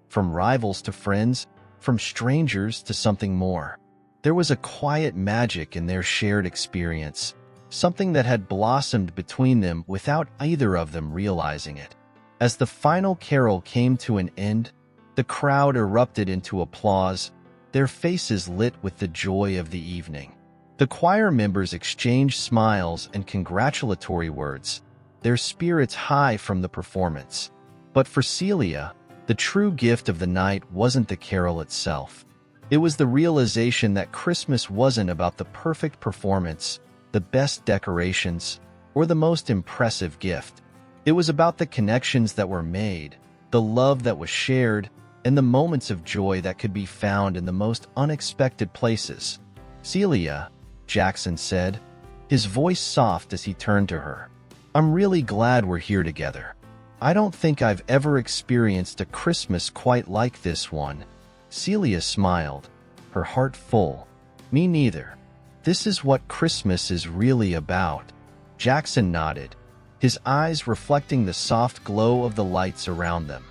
From rivals to friends, from strangers to something more. There was a quiet magic in their shared experience, something that had blossomed between them without either of them realizing it. As the final carol came to an end, the crowd erupted into applause, their faces lit with the joy of the evening. The choir members exchanged smiles and congratulatory words, their spirits high from the performance. But for Celia, the true gift of the night wasn't the carol itself. It was the realization that Christmas wasn't about the perfect performance, the best decorations, or the most impressive gift. It was about the connections that were made, the love that was shared, and the moments of joy that could be found in the most unexpected places. "Celia," Jackson said, his voice soft as he turned to her, "I'm really glad we're here together. I don't think I've ever experienced a Christmas quite like this one." Celia smiled, her heart full. "Me neither. This is what Christmas is really about." Jackson nodded, his eyes reflecting the soft glow of the lights around them.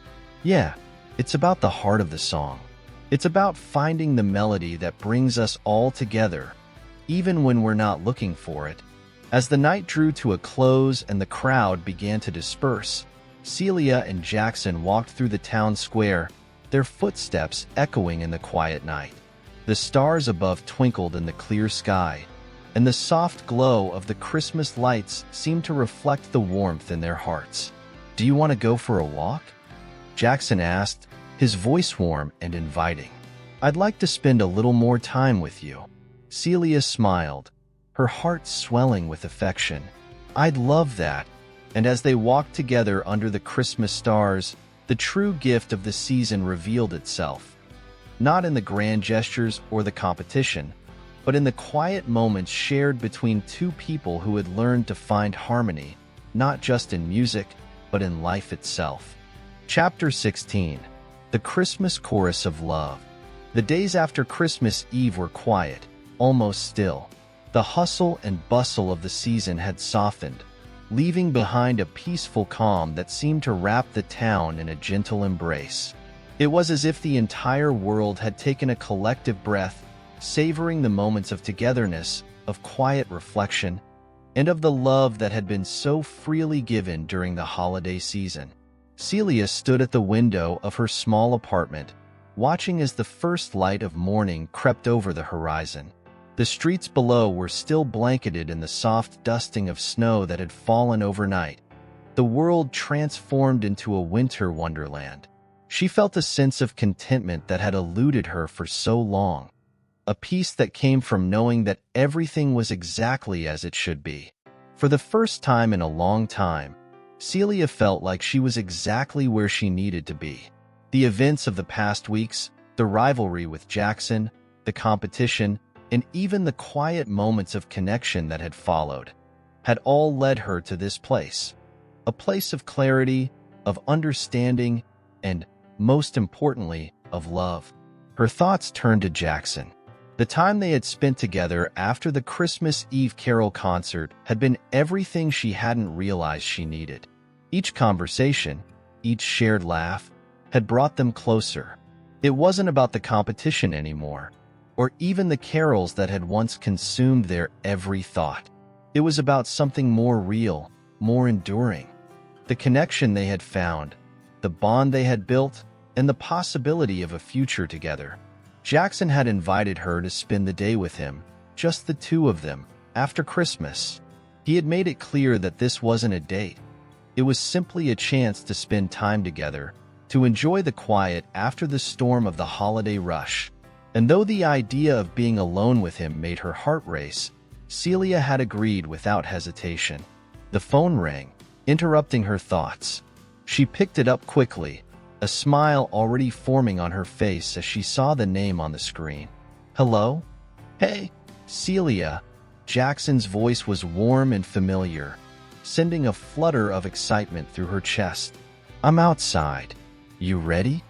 "Yeah, it's about the heart of the song. It's about finding the melody that brings us all together, even when we're not looking for it." As the night drew to a close and the crowd began to disperse, Celia and Jackson walked through the town square, their footsteps echoing in the quiet night. The stars above twinkled in the clear sky, and the soft glow of the Christmas lights seemed to reflect the warmth in their hearts. "Do you want to go for a walk?" Jackson asked, his voice warm and inviting. "I'd like to spend a little more time with you." Celia smiled, her heart swelling with affection. "I'd love that." And as they walked together under the Christmas stars, the true gift of the season revealed itself. Not in the grand gestures or the competition, but in the quiet moments shared between two people who had learned to find harmony, not just in music, but in life itself. Chapter 16. The Christmas Chorus of Love. The days after Christmas Eve were quiet, almost still. The hustle and bustle of the season had softened, leaving behind a peaceful calm that seemed to wrap the town in a gentle embrace. It was as if the entire world had taken a collective breath, savoring the moments of togetherness, of quiet reflection, and of the love that had been so freely given during the holiday season. Celia stood at the window of her small apartment, watching as the first light of morning crept over the horizon. The streets below were still blanketed in the soft dusting of snow that had fallen overnight, the world transformed into a winter wonderland. She felt a sense of contentment that had eluded her for so long, a peace that came from knowing that everything was exactly as it should be. For the first time in a long time, Celia felt like she was exactly where she needed to be. The events of the past weeks, the rivalry with Jackson, the competition, and even the quiet moments of connection that had followed, had all led her to this place. A place of clarity, of understanding, and, most importantly, of love. Her thoughts turned to Jackson. The time they had spent together after the Christmas Eve carol concert had been everything she hadn't realized she needed. Each conversation, each shared laugh, had brought them closer. It wasn't about the competition anymore, or even the carols that had once consumed their every thought. It was about something more real, more enduring. The connection they had found, the bond they had built, and the possibility of a future together. Jackson had invited her to spend the day with him, just the two of them, after Christmas. He had made it clear that this wasn't a date. It was simply a chance to spend time together, to enjoy the quiet after the storm of the holiday rush. And though the idea of being alone with him made her heart race, Celia had agreed without hesitation. The phone rang, interrupting her thoughts. She picked it up quickly, a smile already forming on her face as she saw the name on the screen. "Hello?" "Hey, Celia." Jackson's voice was warm and familiar, sending a flutter of excitement through her chest. "I'm outside. You ready?"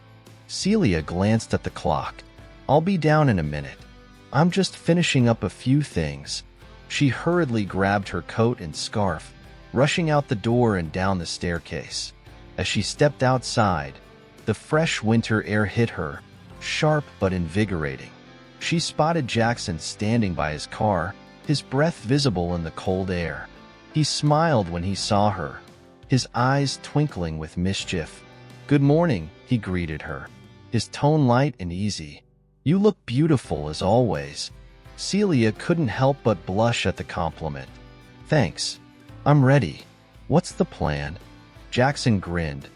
Celia glanced at the clock. "I'll be down in a minute. I'm just finishing up a few things." She hurriedly grabbed her coat and scarf, rushing out the door and down the staircase. As she stepped outside, the fresh winter air hit her, sharp but invigorating. She spotted Jackson standing by his car, his breath visible in the cold air. He smiled when he saw her, his eyes twinkling with mischief. "Good morning," he greeted her, his tone light and easy. "You look beautiful as always." Celia couldn't help but blush at the compliment. "Thanks. I'm ready. What's the plan?" Jackson grinned,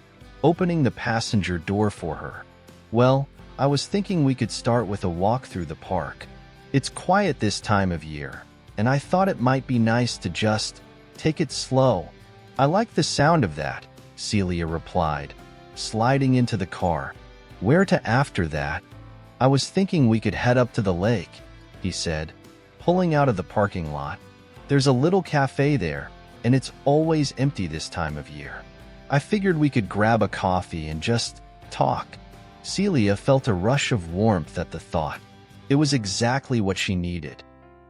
opening the passenger door for her. "Well, I was thinking we could start with a walk through the park. It's quiet this time of year, and I thought it might be nice to just take it slow." "I like the sound of that," Celia replied, sliding into the car. "Where to after that?" "I was thinking we could head up to the lake," he said, pulling out of the parking lot. "There's a little cafe there, and it's always empty this time of year. I figured we could grab a coffee and just talk." Celia felt a rush of warmth at the thought. It was exactly what she needed.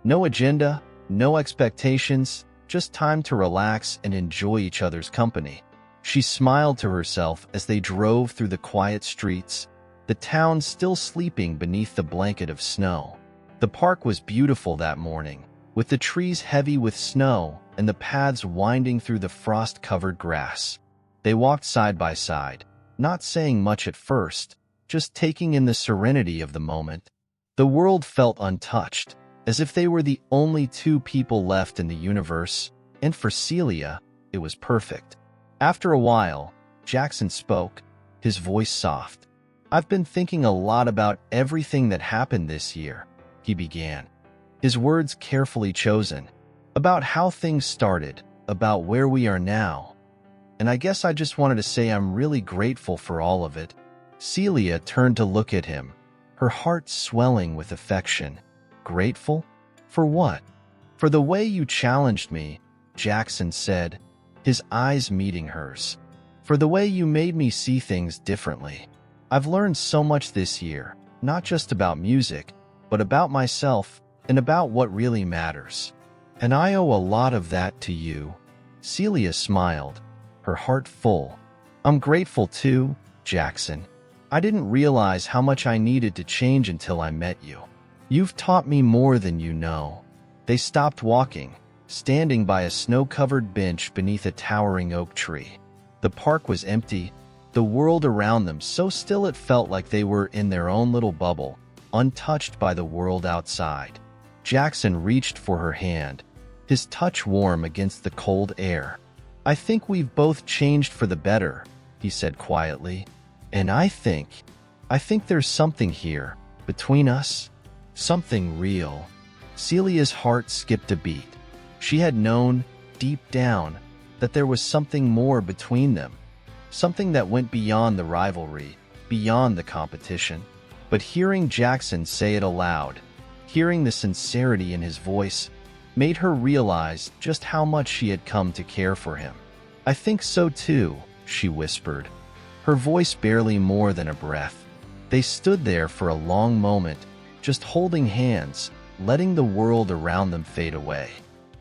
No agenda, no expectations, just time to relax and enjoy each other's company. She smiled to herself as they drove through the quiet streets, the town still sleeping beneath the blanket of snow. The park was beautiful that morning, with the trees heavy with snow and the paths winding through the frost-covered grass. They walked side by side, not saying much at first, just taking in the serenity of the moment. The world felt untouched, as if they were the only two people left in the universe, and for Celia, it was perfect. After a while, Jackson spoke, his voice soft. "I've been thinking a lot about everything that happened this year," he began, his words carefully chosen. "About how things started, about where we are now. And I guess I just wanted to say I'm really grateful for all of it." Celia turned to look at him, her heart swelling with affection. "Grateful? For what?" "For the way you challenged me," Jackson said, his eyes meeting hers. "For the way you made me see things differently. I've learned so much this year, not just about music, but about myself and about what really matters. And I owe a lot of that to you." Celia smiled, her heart full. "I'm grateful too, Jackson. I didn't realize how much I needed to change until I met you. You've taught me more than you know." They stopped walking, standing by a snow-covered bench beneath a towering oak tree. The park was empty, the world around them so still it felt like they were in their own little bubble, untouched by the world outside. Jackson reached for her hand, his touch warm against the cold air. "I think we've both changed for the better," he said quietly. "And I think there's something here, between us. Something real." Celia's heart skipped a beat. She had known, deep down, that there was something more between them. Something that went beyond the rivalry, beyond the competition. But hearing Jackson say it aloud, hearing the sincerity in his voice, made her realize just how much she had come to care for him. "I think so too," she whispered, her voice barely more than a breath. They stood there for a long moment, just holding hands, letting the world around them fade away.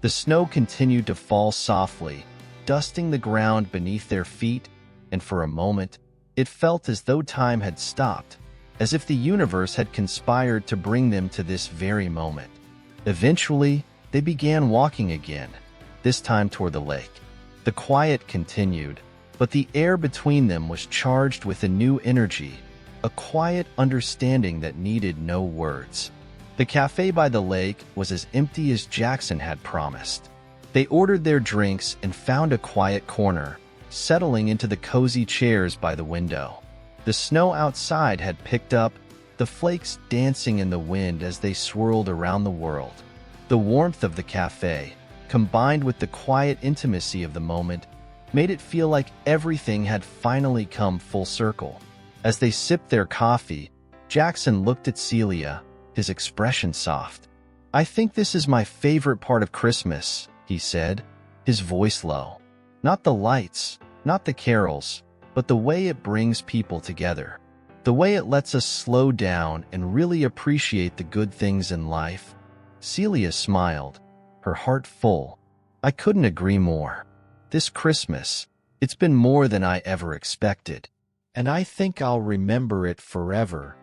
The snow continued to fall softly, dusting the ground beneath their feet, and for a moment, it felt as though time had stopped, as if the universe had conspired to bring them to this very moment. Eventually, they began walking again, this time toward the lake. The quiet continued, but the air between them was charged with a new energy, a quiet understanding that needed no words. The cafe by the lake was as empty as Jackson had promised. They ordered their drinks and found a quiet corner, settling into the cozy chairs by the window. The snow outside had picked up, the flakes dancing in the wind as they swirled around the world. The warmth of the cafe, combined with the quiet intimacy of the moment, made it feel like everything had finally come full circle. As they sipped their coffee, Jackson looked at Celia, his expression soft. "I think this is my favorite part of Christmas," he said, his voice low. "Not the lights, not the carols, but the way it brings people together. The way it lets us slow down and really appreciate the good things in life." Celia smiled, her heart full. "I couldn't agree more. This Christmas, it's been more than I ever expected, and I think I'll remember it forever."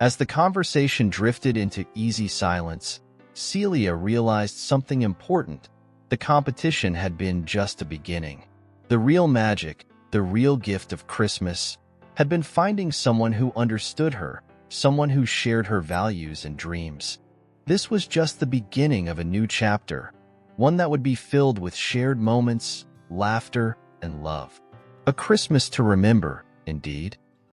As the conversation drifted into easy silence, Celia realized something important. The competition had been just a beginning. The real magic, the real gift of Christmas, had been finding someone who understood her, someone who shared her values and dreams. This was just the beginning of a new chapter, one that would be filled with shared moments, laughter, and love. A Christmas to remember, indeed.